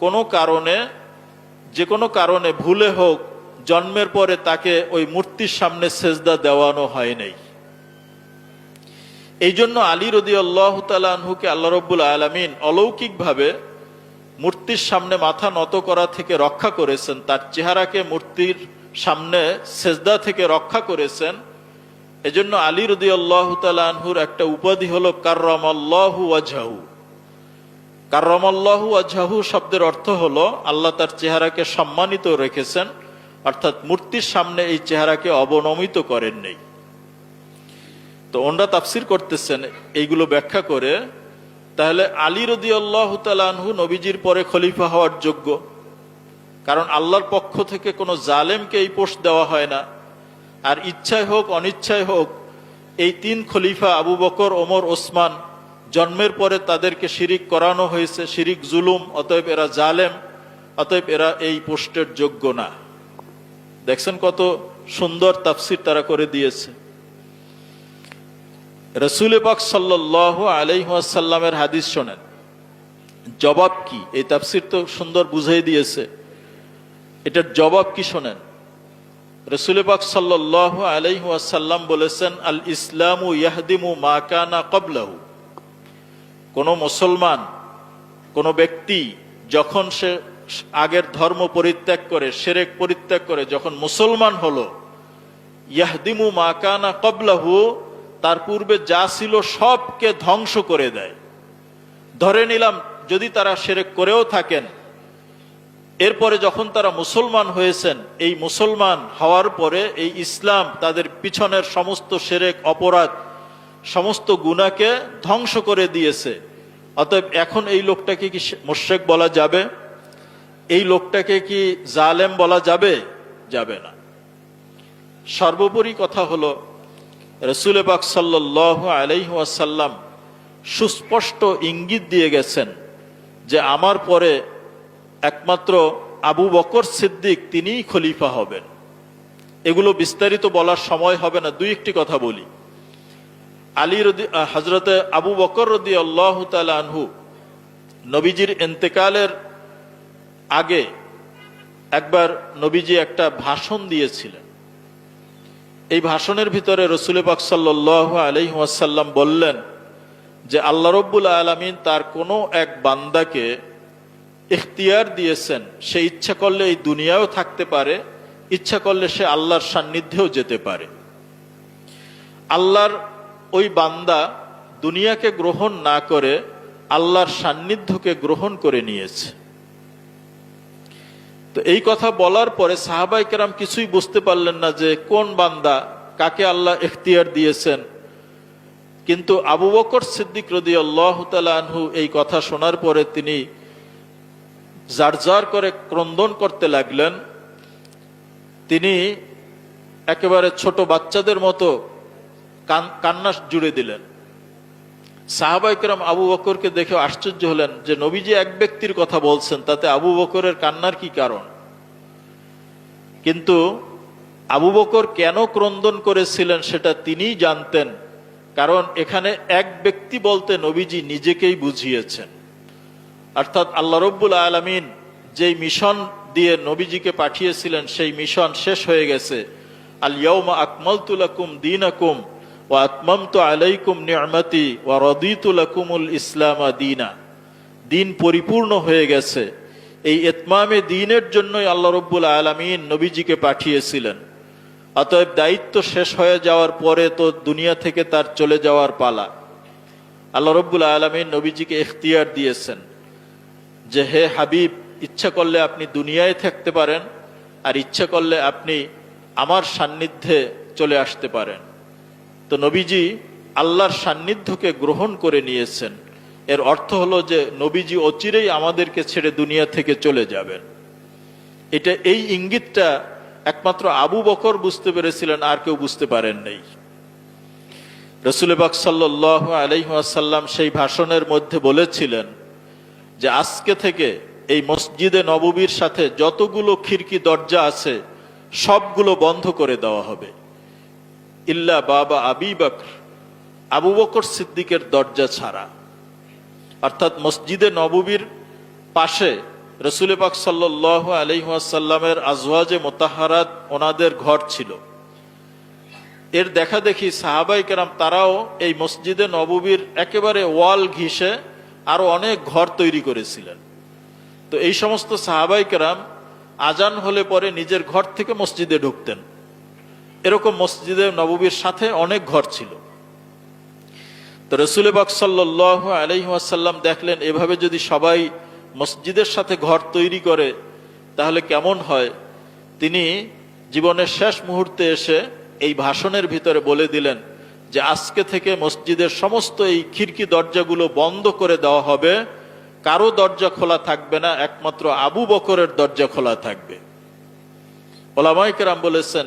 কোনো কারণে, যে কোনো কারণে ভুলে হোক, জন্মের পরে তাকে ওই মূর্তির সামনে সেজদা দেওয়ানো হয় নাই। এই জন্য আলী রাদিয়াল্লাহু তাআলা আনহুকে আল্লাহ রাব্বুল আলামিন অলৌকিকভাবে মূর্তির সামনে মাথা নত করা থেকে রক্ষা করেছেন। তার চেহারাকে মূর্তির সামনে সেজদা থেকে রক্ষা করেছেন। এজন্য আলী রাদিয়াল্লাহু তাআলা আনহুর একটা উপাধি হলো কাররামাল্লাহু ওয়াজহাহু। কাররামাল্লাহু ওয়াজহাহু শব্দের অর্থ হলো আল্লাহ তার চেহারাকে সম্মানিত রেখেছেন, অর্থাৎ মূর্তির সামনে এই চেহারাকে অবনমিত করেন নাই। তো ওনারা তাফসির করতেছেন এইগুলো ব্যাখ্যা করে, তাহলে আলী রাদিয়াল্লাহু তাআলা আনহু নবীজির পরে খলিফা হওয়ার যোগ্য। কারণ আল্লাহর পক্ষ থেকে কোনো জালেমকে এই পোস্ট দেওয়া হয় না। আর ইচ্ছায় হোক অনিচ্ছায় হোক, এই তিন খলিফা আবু বকর, ওমর, ওসমান, জন্মের পরে তাদেরকে শিরিক করানো হয়েছে। শিরিক জুলুম, অতএব এরা জালেম, অতএব এরা এই পোস্টের যোগ্য না। দেখছেন কত সুন্দর তাফসির তারা করে দিয়েছে। রাসূল পাক সাল্লাল্লাহু আলাইহি ওয়াসাল্লামের হাদিস শোনেন, জবাব কি? এই তাফসির তো সুন্দর বুঝাই দিয়েছে, এটার জবাব কি শোনেন। রাসূল পাক সাল্লাল্লাহু আলাইহি ওয়াসাল্লাম বলেছেন, আল ইসলামু ইয়াহদিমু মা কানা ক্বাবলাহু। কোন মুসলমান, কোন ব্যক্তি যখন সে আগের ধর্ম পরিত্যাগ করে, শিরক পরিত্যাগ করে যখন মুসলমান হলো, ইয়াহদিমু মা কানা ক্বাবলাহু, তার পূর্বে যা ছিল সবকে ধ্বংস করে দেয়। ধরে নিলাম যদি তারা শিরক করেও থাকেন, এরপরে যখন তারা মুসলমান হয়েছেন, এই মুসলমান হওয়ার পরে এই ইসলাম তাদের পিছনের সমস্ত শিরক, অপরাধ, সমস্ত গুনাহকে ধ্বংস করে দিয়েছে। অতএব এখন এই লোকটাকে কি মুশরিক বলা যাবে? এই লোকটাকে কি জালেম বলা যাবে? যাবে না। সর্বোপরি কথা হলো, রাসূল পাক সাল্লাল্লাহু আলাইহি ওয়াসাল্লাম সুস্পষ্ট ইঙ্গিত দিয়ে গেছেন যে আমার পরে একমাত্র আবু বকর সিদ্দিক তিনিই খলিফা হবেন। এগুলো বিস্তারিত বলার সময় হবে না, দুই একটি কথা বলি। হযরতে আবু বকর রাদিয়াল্লাহু তাআলা আনহু নবীজির ইন্তেকালের আগে একবার নবীজি একটা ভাষণ দিয়েছিলেন। এই ভাষণের ভিতরে রাসূল পাক সাল্লাল্লাহু আলাইহি ওয়াসাল্লাম বললেন যে আল্লাহ রাব্বুল আলামিন তার কোনো এক বান্দাকে ইখতিয়ার দিয়েছেন, সে ইচ্ছা করলে এই দুনিয়াও থাকতে পারে, ইচ্ছা করলে সে আল্লাহর সান্নিধ্যেও যেতে পারে। আল্লাহর ওই বান্দা দুনিয়াকে গ্রহণ না করে আল্লাহর সান্নিধ্যকে গ্রহণ করে নিয়েছে। তো এই কথা বলার পরে সাহাবায়ে কেরাম কিছুই বুঝতে পারলেন না যে কোন বান্দা, কাকে আল্লাহ ইখতিয়ার দিয়েছেন। কিন্তু আবু বকর সিদ্দিক রাদিয়াল্লাহু তাআলা আনহু এই কথা শোনার পরে তিনি জারজার করে ক্রন্দন করতে লাগলেন। তিনি একেবারে ছোট বাচ্চাদের মতো কান্না জুড়ে দিলেন। সাহাবায়ে কেরাম আবু বকরকে দেখে আশ্চর্য হলেন যে নবীজি এক ব্যক্তির কথা বলছেন, তাতে আবু বকরের কান্নার কি কারণ? কিন্তু আবু বকর কেন ক্রন্দন করেছিলেন সেটা তিনিই জানতেন, কারণ এখানে এক ব্যক্তি বলতে নবীজি নিজেকেই বুঝিয়েছেন। অর্থাৎ আল্লাহ রাব্বুল আলামিন যেই মিশন দিয়ে নবীজিকে পাঠিয়েছিলেন সেই মিশন শেষ হয়ে গেছে। আল ইয়াউমা আকমালতু লাকুম দীনাকুম ওয়া আতমামতু আলাইকুম নি'মাতি ওয়া রাদিতু লাকুমুল ইসলাম দীনা। দিন পরিপূর্ণ হয়ে গেছে। এই ইতমামে দ্বীনের জন্যই আল্লাহ রাব্বুল আলামিন নবীজিকে পাঠিয়েছিলেন। অতএব দায়িত্ব শেষ হয়ে যাওয়ার পরে তো দুনিয়া থেকে তার চলে যাওয়ার পালা। আল্লাহ রাব্বুল আলামিন নবীজিকে ইখতিয়ার দিয়েছেন যে হে হাবিব, ইচ্ছা করলে আপনি দুনিয়ায় থাকতে পারেন, আর ইচ্ছা করলে আপনি আমার সান্নিধ্যে চলে আসতে পারেন। তো নবীজি আল্লাহর সান্নিধ্যকে গ্রহণ করে নিয়েছেন। এর অর্থ হলো যে নবীজি অচিরেই আমাদেরকে ছেড়ে দুনিয়া থেকে চলে যাবেন। এই ইঙ্গিতটা একমাত্র আবু বকর বুঝতে পেরেছিলেন, আর কেউ বুঝতে পারেন নাই। রাসূল পাক সাল্লাল্লাহু আলাইহি ওয়াসাল্লাম সেই ভাষণের মধ্যে বলেছিলেন যে আজকে থেকে এই মসজিদে নববীর সাথে যতগুলো খিড়কি দরজা আছে সবগুলো বন্ধ করে দেওয়া হবে, ইল্লা বাবা আবি বকর, আবু বকর সিদ্দিকের দরজা ছাড়া। অর্থাৎ মসজিদে নববীর পাশে রাসূল পাক সাল্লাল্লাহু আলাইহি ওয়াসাল্লামের আজওয়াজে মুতাহহারাত, ওনাদের ঘর ছিল। এর দেখা দেখি সাহাবায়ে কেরাম তারাও এই মসজিদে নববীর একেবারে ওয়াল ঘিসে আরো অনেক ঘর তৈরি করেছিলেন। তো এই সমস্ত সাহাবায়ে কেরাম আজান হলে পরে নিজের ঘর থেকে মসজিদে ঢুকতেন। এরকম মসজিদে নববীর সাথে অনেক ঘর ছিল। তো রাসূল পাক সাল্লাল্লাহু আলাইহি ওয়াসাল্লাম দেখলেন এভাবে যদি সবাই মসজিদের সাথে ঘর তৈরি করে তাহলে কেমন হয়। তিনি জীবনের শেষ মুহূর্তে এসে এই ভাষণের ভিতরে বলে দিলেন যে আজকে থেকে মসজিদের সমস্ত এই খিড়কি দরজাগুলো বন্ধ করে দেওয়া হবে, কারো দরজা খোলা থাকবে না, একমাত্র আবু বকরের দরজা খোলা থাকবে। ওলামায়ে কেরাম বলেছেন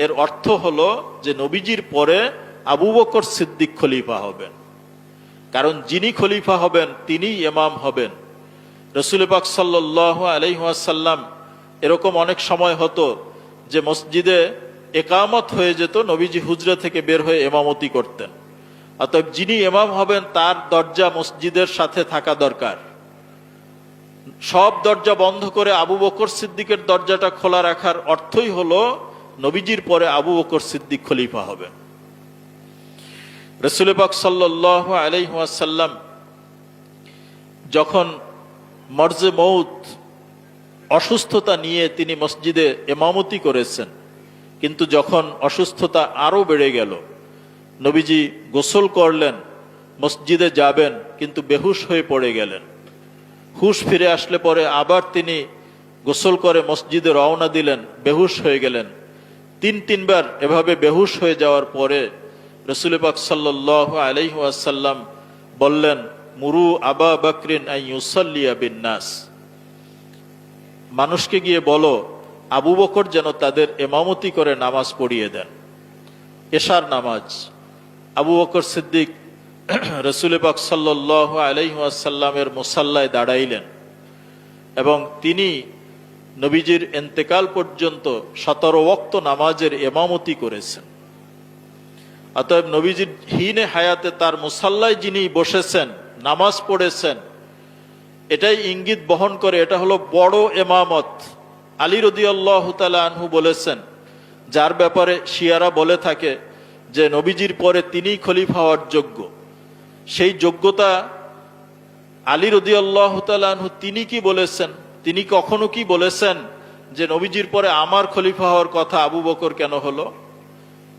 এর অর্থ হলো যে নবীজির পরে আবু বকর সিদ্দিক খলিফা হবেন, কারণ যিনি খলিফা হবেন তিনিই ইমাম হবেন। রাসূল পাক সাল্লাল্লাহু আলাইহি ওয়াসাল্লাম এরকম অনেক সময় হতো যে মসজিদে একামত হয়ে যেত, নবীজি হুজরা থেকে বের হয়ে ইমামতি করতেন। অতএব যিনি ইমাম হবেন তার দরজা মসজিদের সাথে থাকা দরকার। সব দরজা বন্ধ করে আবু বকর সিদ্দিকের দরজাটা খোলা রাখার অর্থই হলো নবীজির পরে আবু বকর সিদ্দিক খলিফা হবেন। রাসূল পাক সাল্লাল্লাহু আলাইহি ওয়াসাল্লাম যখন মরজে মউত, অসুস্থতা নিয়ে তিনি মসজিদে ইমামতি করেছেন, কিন্তু যখন অসুস্থতা আরো বেড়ে গেল, নবীজি গোসল করলেন, মসজিদে যাবেন, কিন্তু বেহুশ হয়ে পড়ে গেলেন। হুশ ফিরে আসলে পরে আবার তিনি গোসল করে মসজিদে রওনা দিলেন, বেহুশ হয়ে গেলেন। তিনবার এভাবে বেহুশ হয়ে যাওয়ার পরে রাসূল পাক সাল্লাল্লাহু আলাইহি ওয়াসাল্লাম বললেন, মুরু আবা বকরিন আন ইউসাল্লিয়া বিন নাস, মানুষকে গিয়ে বলো আবু বকর যেন তাদের ইমামতি করে নামাজ পড়িয়ে দেন, এশার নামাজ। আবু বকর সিদ্দিক রসুল পাক সাল্লাল্লাহু আলাইহি ওয়াসাল্লামের মুসাল্লায় দাঁড়াইলেন এবং তিনি নবীজির ইন্তেকাল পর্যন্ত 17 ওয়াক্ত নামাজের ইমামতি করেছেন। অতএব নবীজির হীনে হায়াতে তার মুসাল্লায় যিনি বসেছেন, নামাজ পড়েছেন, এটাই ইঙ্গিত বহন করে এটা হলো বড় ইমামত। আলী রাদিয়াল্লাহু তাআলা আনহু বলেছেন, যার ব্যাপারে শিয়ারা বলে থাকে যে নবীজির পরে তিনিই খলিফা হওয়ার যোগ্য, সেই যোগ্যতা আলী রাদিয়াল্লাহু তাআলা আনহু তিনি কি বলেছেন? তিনি কখনো কি বলেছেন যে নবীজির পরে আমার খলিফা হওয়ার কথা আবু বকর কেন হলো?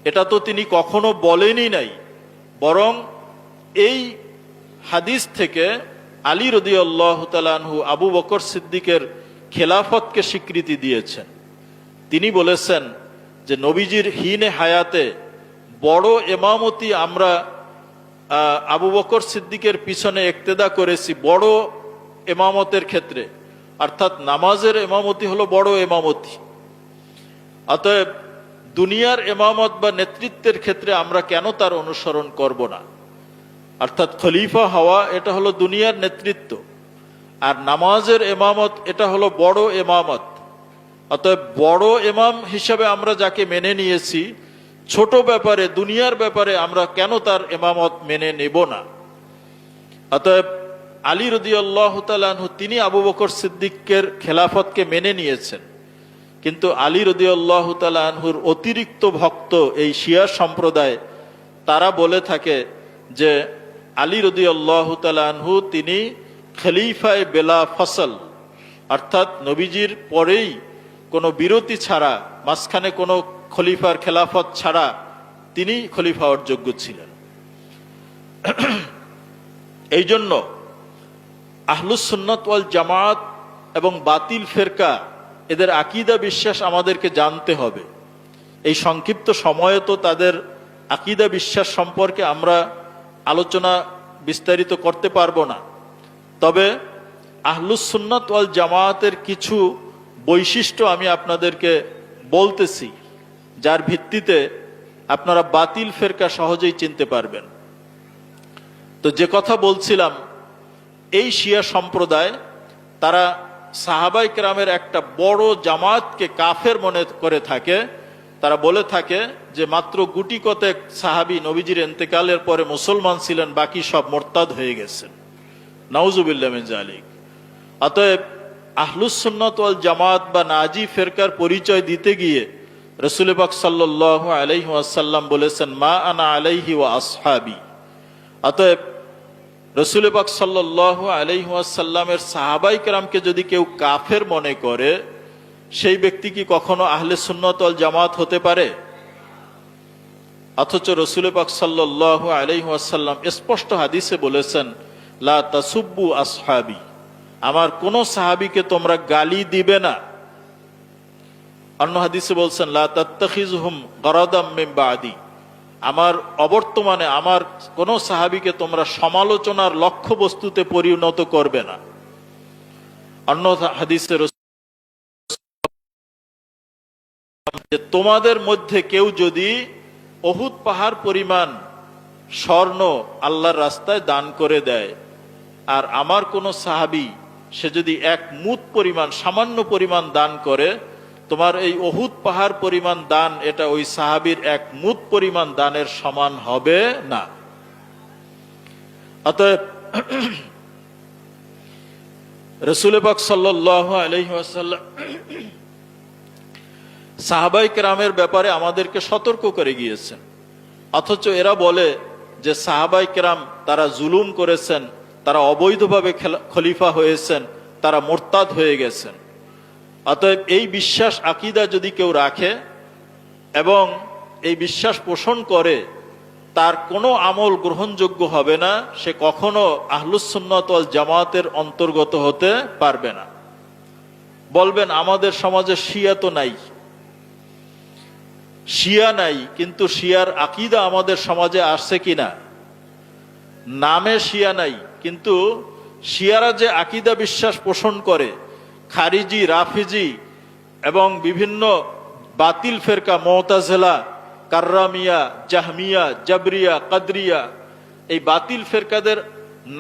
এটা তো তিনি কখনো বলেনই নাই। বরং এই হাদিস থেকে আলী রাদিয়াল্লাহু তাআলা আনহু আবু বকর সিদ্দিকের খেলাফতকে স্বীকৃতি দিয়েছেন। তিনি বলেছেন যে নবীজির হীনে হায়াতে বড় ইমামতি আমরা আবু বকর সিদ্দিকের পিছনে ইক্তেদা করেছি বড় ইমামতের ক্ষেত্রে, অর্থাৎ নামাজের ইমামতি হলো বড় ইমামতি। অতএব দুনিয়ার ইমামত বা নেতৃত্বের ক্ষেত্রে আমরা কেন তার অনুসরণ করব না? অর্থাৎ খলিফা হওয়া এটা হলো দুনিয়ার নেতৃত্ব, আর নামাজের ইমামত এটা হলো বড় ইমামত। অতএব বড় ইমাম হিসাবে আমরা যাকে মেনে নিয়েছি, ছোট ব্যাপারে দুনিয়ার ব্যাপারে আমরা কেন তার ইমামত মেনে নেব না? অতএব আলী রাদিয়াল্লাহু তাআলা আনহু তিনি আবু বকর সিদ্দিকের খেলাফতকে মেনে নিয়েছেন, কিন্তু আলী রাদিয়াল্লাহু তাআলা আনহুর অতিরিক্ত ভক্ত এই শিয়া সম্প্রদায় তারা বলে থাকে যে আলী রাদিয়াল্লাহু তাআলা আনহু তিনি খলিফায়ে বেলা ফসল, অর্থাৎ নবীজির পরেই কোনো বিরতি ছাড়া, মাঝখানে কোনো খলিফার খেলাফত ছাড়া তিনি খলিফা হওয়ার যোগ্য ছিলেন। এই জন্য আহলুস সুন্নাত ওয়াল জামাত এবং বাতিল ফেরকা এদের আকীদা বিশ্বাস আমাদেরকে জানতে হবে। এই সংক্ষিপ্ত সময়ে তো তাদের আকীদা বিশ্বাস সম্পর্কে আমরা আলোচনা বিস্তারিত করতে পারবো না। তবে আহলুস সুন্নাত ওয়াল জামাতের কিছু বৈশিষ্ট্য আমি আপনাদেরকে বলতেছি, যার ভিত্তিতে আপনারা বাতিল ফেরকা সহজেই চিনতে পারবেন। তো যে কথা বলছিলাম, এই শিয়া সম্প্রদায় তারা সাহাবায়ে কেরামের একটা বড় জামাতকে কাফের মনে করে থাকে। তারা বলে থাকে যে মাত্র গুটি কতেক সাহাবী নবীজির ইন্তেকালের পরে মুসলমান ছিলেন, বাকি সব মোরতাদ হয়ে গেছেন। নাউজুবিল্লাহ মিন যালিক। অতএব আহলুস সুন্নাত ওয়াল জামাত বা নাজি ফেরকার পরিচয় দিতে গিয়ে রাসূল পাক সাল্লাল্লাহু আলাইহি ওয়াসাল্লাম বলেছেন, মা আনা আলাইহি ওয়া আসহাবি। অতএব রাসূল পাক সাল্লাল্লাহু আলাইহি ওয়াসাল্লামের সাহাবায়ে কেরামকে যদি কেউ কাফের মনে করে, সেই ব্যক্তি কি কখনো আহলে সুন্নাত ওয়াল জামাত হতে পারে? অথচ রাসূল পাক সাল্লাল্লাহু আলাইহি ওয়াসাল্লাম স্পষ্ট হাদিসে বলেছেন, লা তাসুব্বু আসহাবি, আমার কোন সাহাবীকে তোমরা গালি দিবে না। অন্য হাদিসে বলছেন, লা তাত্তাখিজুহুম গরাদাম মিন বাদি, আমার অবর্তমানে আমার কোন সাহাবীকে তোমরা সমালোচনার লক্ষ্য বস্তুতে পরিণত করবে না। অন্য হাদিসে যে তোমাদের মধ্যে কেউ যদি উহুদ পাহাড় পরিমাণ স্বর্ণ আল্লাহর রাস্তায় দান করে দেয়, আর আমার কোন সাহাবী সে যদি এক মুদ পরিমাণ, সামান্য পরিমাণ দান করে, তোমার এই উহুদ পাহাড় পরিমাণ দান এটা ওই সাহাবীর এক মুদ পরিমাণ দানের সমান হবে না। অতএব রাসূল পাক সাল্লাল্লাহু আলাইহি ওয়াসাল্লাম সাহাবায়ে কেরামের ব্যাপারে আমাদেরকে সতর্ক করে গিয়েছেন। অথচ এরা বলে যে সাহাবায়ে কেরাম তারা জুলুম করেছেন, তারা অবৈধভাবে খলিফা হয়েছেন, তারা মুরতাদ হয়ে গেছেন। অতএব এই বিশ্বাস আকীদা যদি কেউ রাখে এবং এই বিশ্বাস পোষণ করে, তার কোনো আমল গ্রহণযোগ্য হবে না, সে কখনো আহলুস সুন্নাত ওয়াল জামাতের অন্তর্গত হতে পারবে না। বলবেন আমাদের সমাজে শিয়া তো নাই, শিয়া নাই, কিন্তু শিয়ার আকীদা আমাদের সমাজে আসছে কিনা? নামে শিয়া নাই, কিন্তু শিয়ারা যে আকীদা বিশ্বাস পোষণ করে, খারিজি, রাফিজি এবং বিভিন্ন বাতিল ফেরকা, মুতাজিলা, কাররামিয়া, জাহমিয়া, জাবরিয়া, কাদরিয়া এই বাতিল ফেরকাদের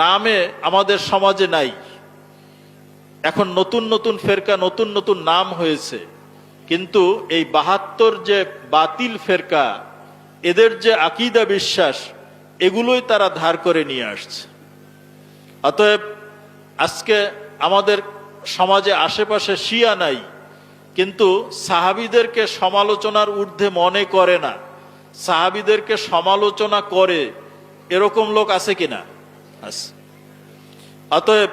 নামে আমাদের সমাজে নাই। এখন নতুন নতুন ফেরকা, নতুন নতুন নাম হয়েছে, কিন্তু এই 72 যে বাতিল ফেরকা, এদের যে আকীদা বিশ্বাস, এগুলোই তারা ধার করে নিয়ে আসছে। অতএব আজকে আমাদের সমাজে আশেপাশে শিয়া নাই, কিন্তু সাহাবীদেরকে সমালোচনার ঊর্ধ্বে মনে করে না, সাহাবীদেরকে সমালোচনা করে, এরকম লোক আছে কিনা? আছে। অতএব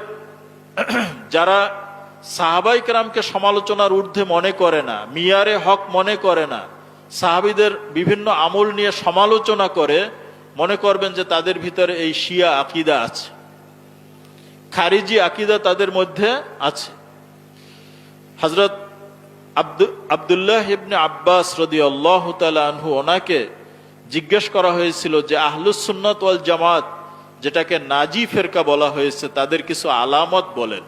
যারা সাহাবাই কেরামকে সমালোচনার ঊর্ধ্বে মনে করে না, মিয়ারে হক মনে করে না, সাহাবীদের বিভিন্ন আমল নিয়ে সমালোচনা করে, মনে করবেন যে তাদের ভিতরে এই শিয়া আকীদা আছে, খারিজি আকীদা তাদের মধ্যে আছে। হযরত আব্দুল্লাহ ইবনে আব্বাস রাদিয়াল্লাহু তাআলা আনহু, ওনাকে জিজ্ঞেস করা হয়েছিল যে আহলুস সুন্নাত ওয়াল জামাত, যেটাকে নাজি ফেরকা বলা হয়েছে, তাদের কিছু আলামত বলেন।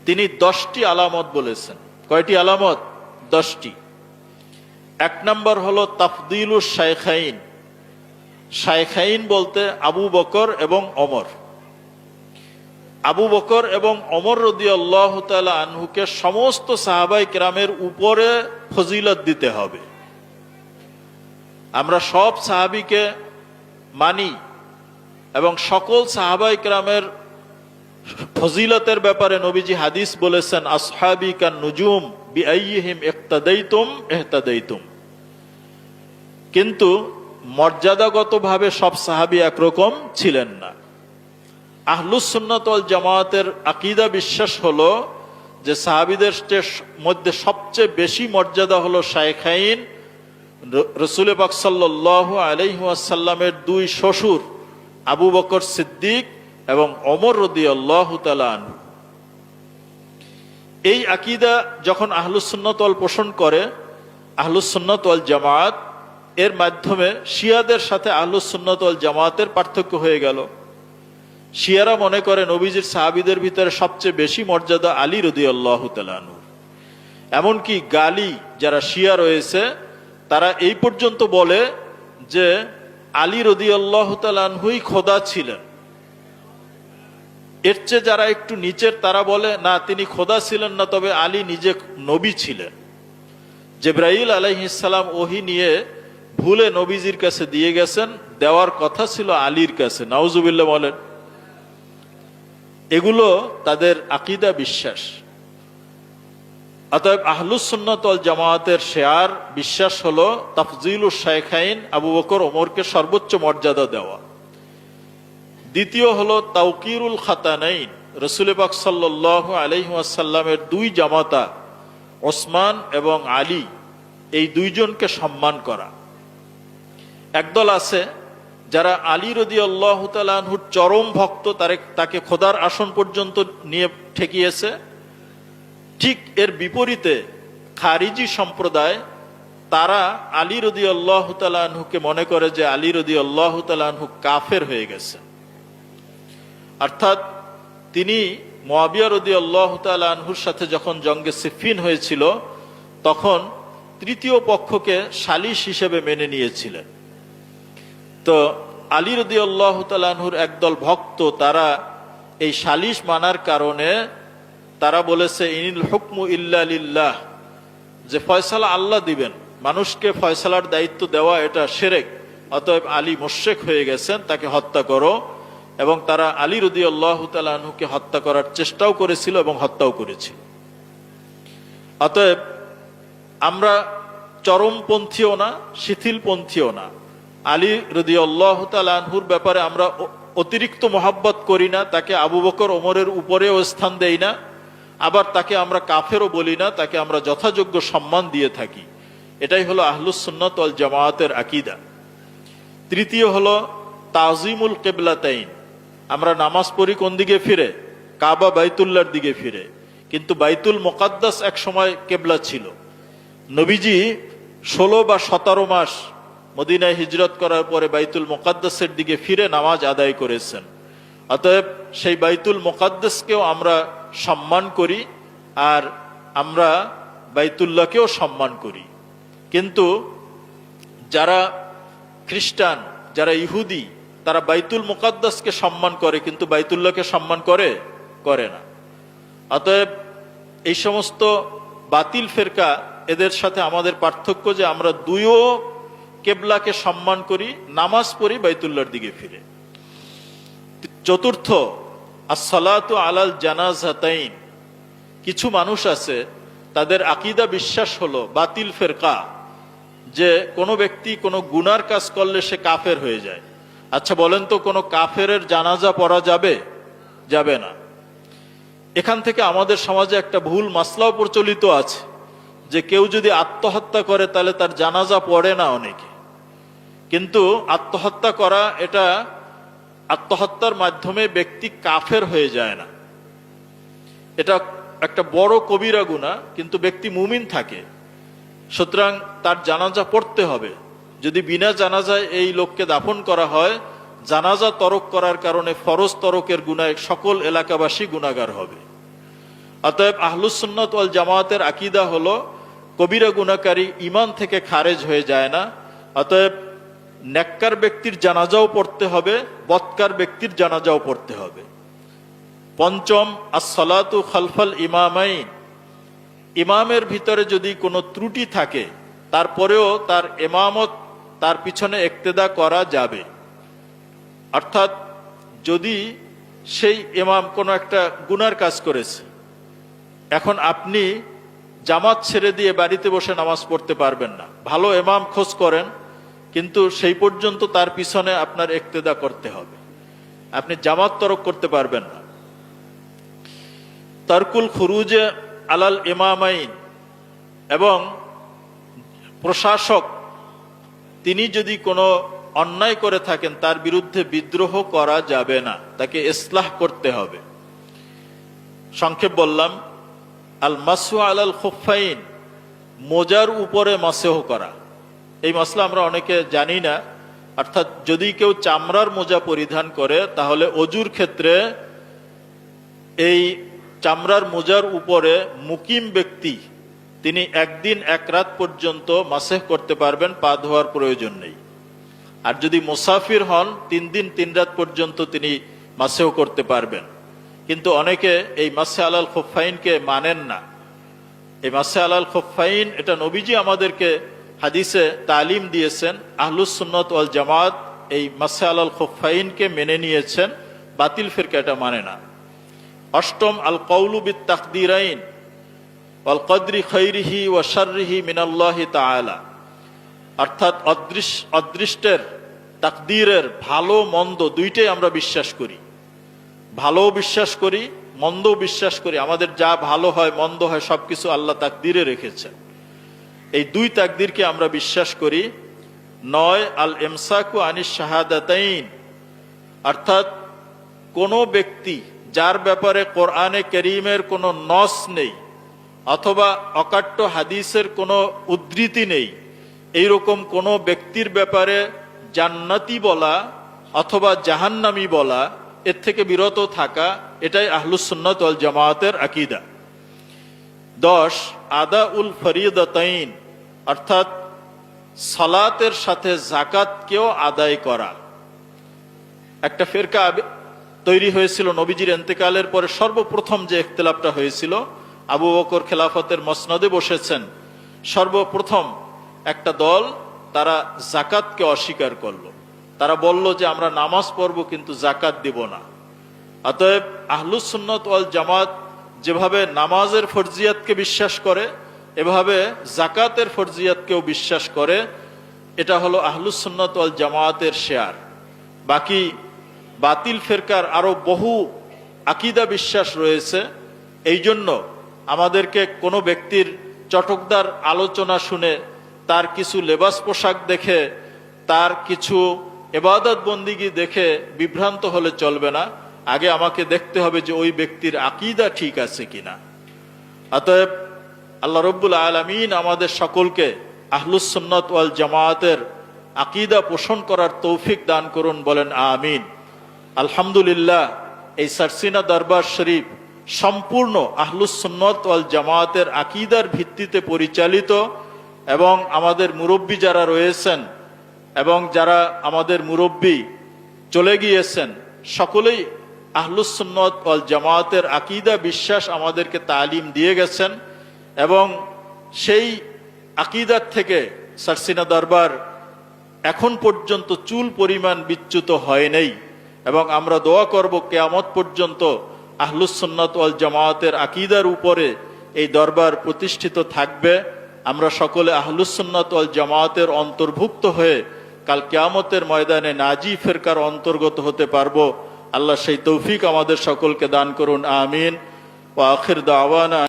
তিনি 10টি আলামত বলেছেন। কয়টি আলামত? 10টি। 1 নম্বর হলো তাফদিলুশ শাইখাইন। শাইখাইন বলতে আবু বকর এবং ওমর। আবু বকর এবং ওমর রাদিয়াল্লাহু তাআলা আনহুকে সমস্ত সাহাবাই কেরামের উপরে ফজিলত দিতে হবে। আমরা সব সাহাবীকে মানি এবং সকল সাহাবাই কেরামের ফজিলতের ব্যাপারে নবীজি হাদিস বলেছেন, আসহাবি কান নুজুম বিআইয়িহিম ইক্তাদাইতুম ইহতাদাইতুম। কিন্তু মর্যাদাগতভাবে সব সাহাবী একরকম ছিলেন না। আহলুস সুন্নাত ওয়াল জামাতের আকীদা বিশ্বাস হলো যে সাহাবীদের মধ্যে সবচেয়ে বেশি মর্যাদা হলো শাইখাইন, রাসূল পাক সাল্লাল্লাহু আলাইহি ওয়াসাল্লামের 2 শ্বশুর আবু বকর সিদ্দিক এবং ওমর রাদিয়াল্লাহু তাআলা আনহু। এই আকীদা যখন আহলুস সুন্নাত ওয়াল পোষণ করে আহলুস সুন্নাত ওয়াল জামাত, এর মাধ্যমে শিয়াদের সাথে আহলুস সুন্নাত ওয়াল জামাতের পার্থক্য হয়ে গেল। শিয়ারা মনে করে নবীজির সাহাবীদের ভিতরে সবচেয়ে বেশি মর্যাদা আলী রাদিয়াল্লাহু তাআলা আনহু। এমনকি গালি যারা শিয়া রয়েছে, তারা এই পর্যন্ত বলে যে আলী রাদিয়াল্লাহু তাআলা আনহুই খোদা ছিলেন। এর চেয়ে যারা একটু নিচের, তারা বলে না, তিনি খোদা ছিলেন না, তবে আলী নিজে নবী ছিলেন। জিবরাইল আলাইহিস সালাম ওহী নিয়ে ভুলে নবীজির কাছে দিয়ে গেছেন, দেওয়ার কথা ছিল আলীর কাছে। নাউজুবিল্লাহ বলেন। এগুলো তাদের আকীদা বিশ্বাস। অতএব আহলুস সুন্নাত ওয়াল জামাতের শেয়ার বিশ্বাস হলো তাফজিলুশ শাইখাইন, আবু বকর ওমরকে সর্বোচ্চ মর্যাদা দেওয়া। দ্বিতীয় হলো তাওকিরুল খাতানাইন, রাসূল পাক সাল্লাল্লাহু আলাইহি ওয়াসাল্লামের 2 জামাতা ওসমান এবং আলী, এই 2 জনকে সম্মান করা। একদল আছে যারা আলী রাদিয়াল্লাহু তাআলা আনহুর চরম ভক্ত, তাকে খোদার আসন পর্যন্ত নিয়ে ঠেকিয়েছে। ঠিক এর বিপরীতে খারিজি সম্প্রদায়, তারা আলী রাদিয়াল্লাহু তাআলা আনহুকে মনে করে যে আলী রাদিয়াল্লাহু তাআলা আনহু কাফের হয়ে গেছে। অর্থাৎ তিনি মুয়াবিয়া রাদিয়াল্লাহু তাআলা আনহুর সাথে যখন জঙ্গে সিফফিন হয়েছিল, তখন তৃতীয় পক্ষকে সালিশ হিসেবে মেনে নিয়েছিলেন। তো আলী রাদিয়াল্লাহু তাআলা আনহুর একদল ভক্ত, তারা এই সালিশ মানার কারণে তারা বলেছে ইনিল হুকমু ইল্লা লিল্লাহ, যে ফয়সালা আল্লাহ দিবেন, মানুষকে ফয়সালার দায়িত্ব দেওয়া এটা শিরক। অতএব আলী মুশরিক হয়ে গেছেন, তাকে হত্যা করো। এবং তারা আলী রাদিয়াল্লাহু তাআলা আনহুকে হত্যা করার চেষ্টাও করেছিল এবং হত্যাও করেছিল। অতএব আমরা চরমপন্থীও না, শিথিলপন্থীও না। আলী রাদিয়াল্লাহু তাআলা আনহুর ব্যাপারে আমরা অতিরিক্ত মহব্বত করি না, তাকে আবু বকর ওমরের উপরেও স্থান দেই না, আবার তাকে আমরা কাফেরও বলি না, তাকে আমরা যথাযোগ্য সম্মান দিয়ে থাকি। এটাই হলো আহলুস সুন্নাত ওয়াল জামাতের আকীদা। তৃতীয় হলো তাজিমুল কিবলাতাইন। আমরা নামাজ পড়ি কোন দিকে ফিরে? কাবা বাইতুল্লাহর দিকে ফিরে। কিন্তু বাইতুল মুকাদ্দাস এক সময় কিবলা ছিল। নবীজি 16 বা 17 মাস মদিনায় হিজরত করার পরে বাইতুল মুকাদ্দাসের দিকে ফিরে নামাজ আদায় করেছেন। অতএব সেই বাইতুল মুকাদ্দাসকেও আমরা সম্মান করি, আর আমরা বাইতুল্লাহকেও সম্মান করি। কিন্তু যারা খ্রিস্টান, যারা ইহুদি, তারা বাইতুল মুকাদ্দাসকে সম্মান করে, কিন্তু বাইতুল্লাহকে সম্মান করে করে না। অতএব এই সমস্ত বাতিল ফেরকা, এদের সাথে আমাদের পার্থক্য যে আমরা দুইও কেবলাকে সম্মান করি, নামাজ পড়ি বাইতুল্লাহর দিকে ফিরে। চতুর্থ, আসসালাতু আলাল জানাজাতাইন। কিছু মানুষ আছে তাদের আকীদা বিশ্বাস হলো বাতিল ফেরকা, যে কোনো ব্যক্তি কোনো গুনার কাজ করলে সে কাফের হয়ে যায়। আচ্ছা বলেন তো, কোনো কাফেরের জানাজা পড়া যাবে? যাবে না। এখান থেকে আমাদের সমাজে একটা ভুল মাসলাও প্রচলিত আছে যে কেউ যদি আত্মহত্যা করে তাহলে তার জানাজা পড়ে না অনেকে। কিন্তু আত্মহত্যা করা, এটা আত্মহত্যার মাধ্যমে ব্যক্তি কাফের হয়ে যায় না। এটা একটা বড় কবিরা গুনাহ, কিন্তু ব্যক্তি মুমিন থাকে, সুতরাং তার জানাজা পড়তে হবে। যদি বিনা জানাজায় এই লোককে দাফন করা হয়, জানাজা তরক করার কারণে ফরজ তরকের গুনায় সকল এলাকাবাসী গুনাহগার হবে। অতএব আহলুস সুন্নাত ওয়াল জামায়াতের আকীদা হলো কবিরা গুনাহকারী ঈমান থেকে খারেজ হয়ে যায় না। অতএব নেককার ব্যক্তির জানাজাও পড়তে হবে, বদকার ব্যক্তির জানাজাও পড়তে হবে। পঞ্চম, আসসালাতু খালফাল ইমামাইন। ইমামের ভিতরে যদি কোনো ত্রুটি থাকে, তারপরেও তার ইমামত, তার পিছনে ইক্তেদা করা যাবে। অর্থাৎ যদি সেই ইমাম কোনো একটা গুনার কাজ করেছে, এখন আপনি জামাত ছেড়ে দিয়ে বাড়িতে বসে নামাজ পড়তে পারবেন না। ভালো ইমাম খোঁজ করেন, কিন্তু সেই পর্যন্ত তার পিছনে আপনার ইক্তেদা করতে হবে, আপনি জামাত তরক করতে পারবেন না। তারকুল খুরুজে আলাল ইমামাইন। এবং প্রশাসক তিনি যদি কোনো অন্যায় করে থাকেন, তার বিরুদ্ধে বিদ্রোহ করা যাবে না, তাকে ইসলাহ করতে হবে। সংক্ষেপ বললাম, আল মাসু আলাল খুফাইন, মোজার উপরে মাসেহ করা। এই মাসলা আমরা অনেকে জানি না। অর্থাৎ যদি কেউ চামড়ার মোজা পরিধান করে, তাহলে অজুর ক্ষেত্রে এই চামড়ার মোজার উপরে মুকিম ব্যক্তি তিনি একদিন এক রাত পর্যন্ত মাসেহ করতে পারবেন, পা ধোয়ার প্রয়োজন নেই। আর যদি মুসাফির হন, 3 দিন 3 রাত পর্যন্ত তিনি মাসেহ করতে পারবেন। কিন্তু অনেকে এই মাসে আলাল খুফাইনকে মানেন না। এই মাসে আলাল খুফাইন, এটা নবীজি আমাদেরকে হাদিসে তালিম দিয়েছেন। আহলুস সুন্নাত ওয়াল জামাত এই মাসে আলাল খুফাইনকে মেনে নিয়েছেন, বাতিল ফিরকা এটা মানে না। অষ্টম, আল কওলু বিত তাকদিরাইন ওয়াল কদরি খাইরিহি ওয়া শাররিহি মিনাল্লাহি তাআলা। অর্থাৎ অদৃষ্টের, তাকদীরের ভালো মন্দ দুইটাই আমরা বিশ্বাস করি। ভালোও বিশ্বাস করি, মন্দও বিশ্বাস করি। আমাদের যা ভালো হয় মন্দ হয় সবকিছু আল্লাহ তাকদীরে রেখেছেন। এই দুই তাকদীরকে আমরা বিশ্বাস করি। 9, আল ইমসাকু আনিশ শাহাদাতাইন। অর্থাৎ কোনো ব্যক্তি যার ব্যাপারে কোরআনে কারীমের কোনো নস নেই, অথবা অকাট্য হাদিসের কোনো উদ্ধৃতি নেই, এইরকম কোনো ব্যক্তির ব্যাপারে জান্নাতি বলা অথবা জাহান্নামী বলা, এর থেকে বিরত থাকা, এটাই আহলুস সুন্নাত ওয়াল জামায়াতের আকীদা। 10, আদাউল ফরিদাতাইন। অর্থাৎ সালাতের সাথে যাকাতকেও আদায় করা। একটা ফিরকা তৈরি হয়েছিল নবীজির ইন্তেকালের পরে। সর্বপ্রথম যে ইখতিলাফটা হয়েছিল, আবু বকর খেলাফতের মসনদে বসেছেন, সর্বপ্রথম একটা দল তারা যাকাতকে অস্বীকার করলো। তারা বলল যে আমরা নামাজ পড়ব কিন্তু যাকাত দিব না। অতএব আহলুস সুন্নাত ওয়াল জামাত যেভাবে নামাজের ফরজিয়াতকে বিশ্বাস করে, এভাবে যাকাতের ফরজিয়াতকেও বিশ্বাস করে। এটা হলো আহলুস সুন্নাত ওয়াল জামাতের শেয়ার। বাকি বাতিল ফিরকার আরো বহু আকীদা বিশ্বাস রয়েছে। এই জন্য আমাদেরকে কোনো ব্যক্তির চটকদার আলোচনা শুনে, তার কিছু লেবাস পোশাক দেখে, তার কিছু ইবাদত বন্দিগি দেখে বিভ্রান্ত হলে চলবে না। আগে আমাকে দেখতে হবে যে ওই ব্যক্তির আকীদা ঠিক আছে কিনা। অতএব আল্লাহ রব্বুল আলামিন আমাদের সকলকে আহলুস সুন্নাত ওয়াল জামায়াতের আকীদা পোষণ করার তৌফিক দান করুন, বলেন আমিন। আলহামদুলিল্লাহ, এই সারসিনা দরবার শরীফ সম্পূর্ণ আহলুস সুন্নাত ওয়াল জামায়াতের আকীদার ভিত্তিতে পরিচালিত, এবং আমাদের মুরব্বী যারা রয়েছেন এবং যারা আমাদের মুরব্বী চলে গিয়েছেন সকলেই আহলুস সুন্নাত ওয়াল জামাতের আকীদা বিশ্বাস আমাদেরকে তালিম দিয়ে গেছেন এবং সেই আকীদার থেকে সারসিনা দরবার এখন পর্যন্ত চুল পরিমাণ বিচ্যুত হয় নাই এবং আমরা দোয়া করব কিয়ামত পর্যন্ত আহলুস সুন্নাত ওয়াল জামাতের আকীদার উপরে এই দরবার প্রতিষ্ঠিত থাকবে। আমরা সকলে আহলুস সুন্নাত ওয়াল জামাতের অন্তর্ভুক্ত হয়ে কাল কিয়ামতের ময়দানে নাজি ফিরকার অন্তর্গত হতে পারবো। আল্লাহ সেই তৌফিক আমাদের সকলকে দান করুন, আমিন। ওয়া আখির দাওয়ানা।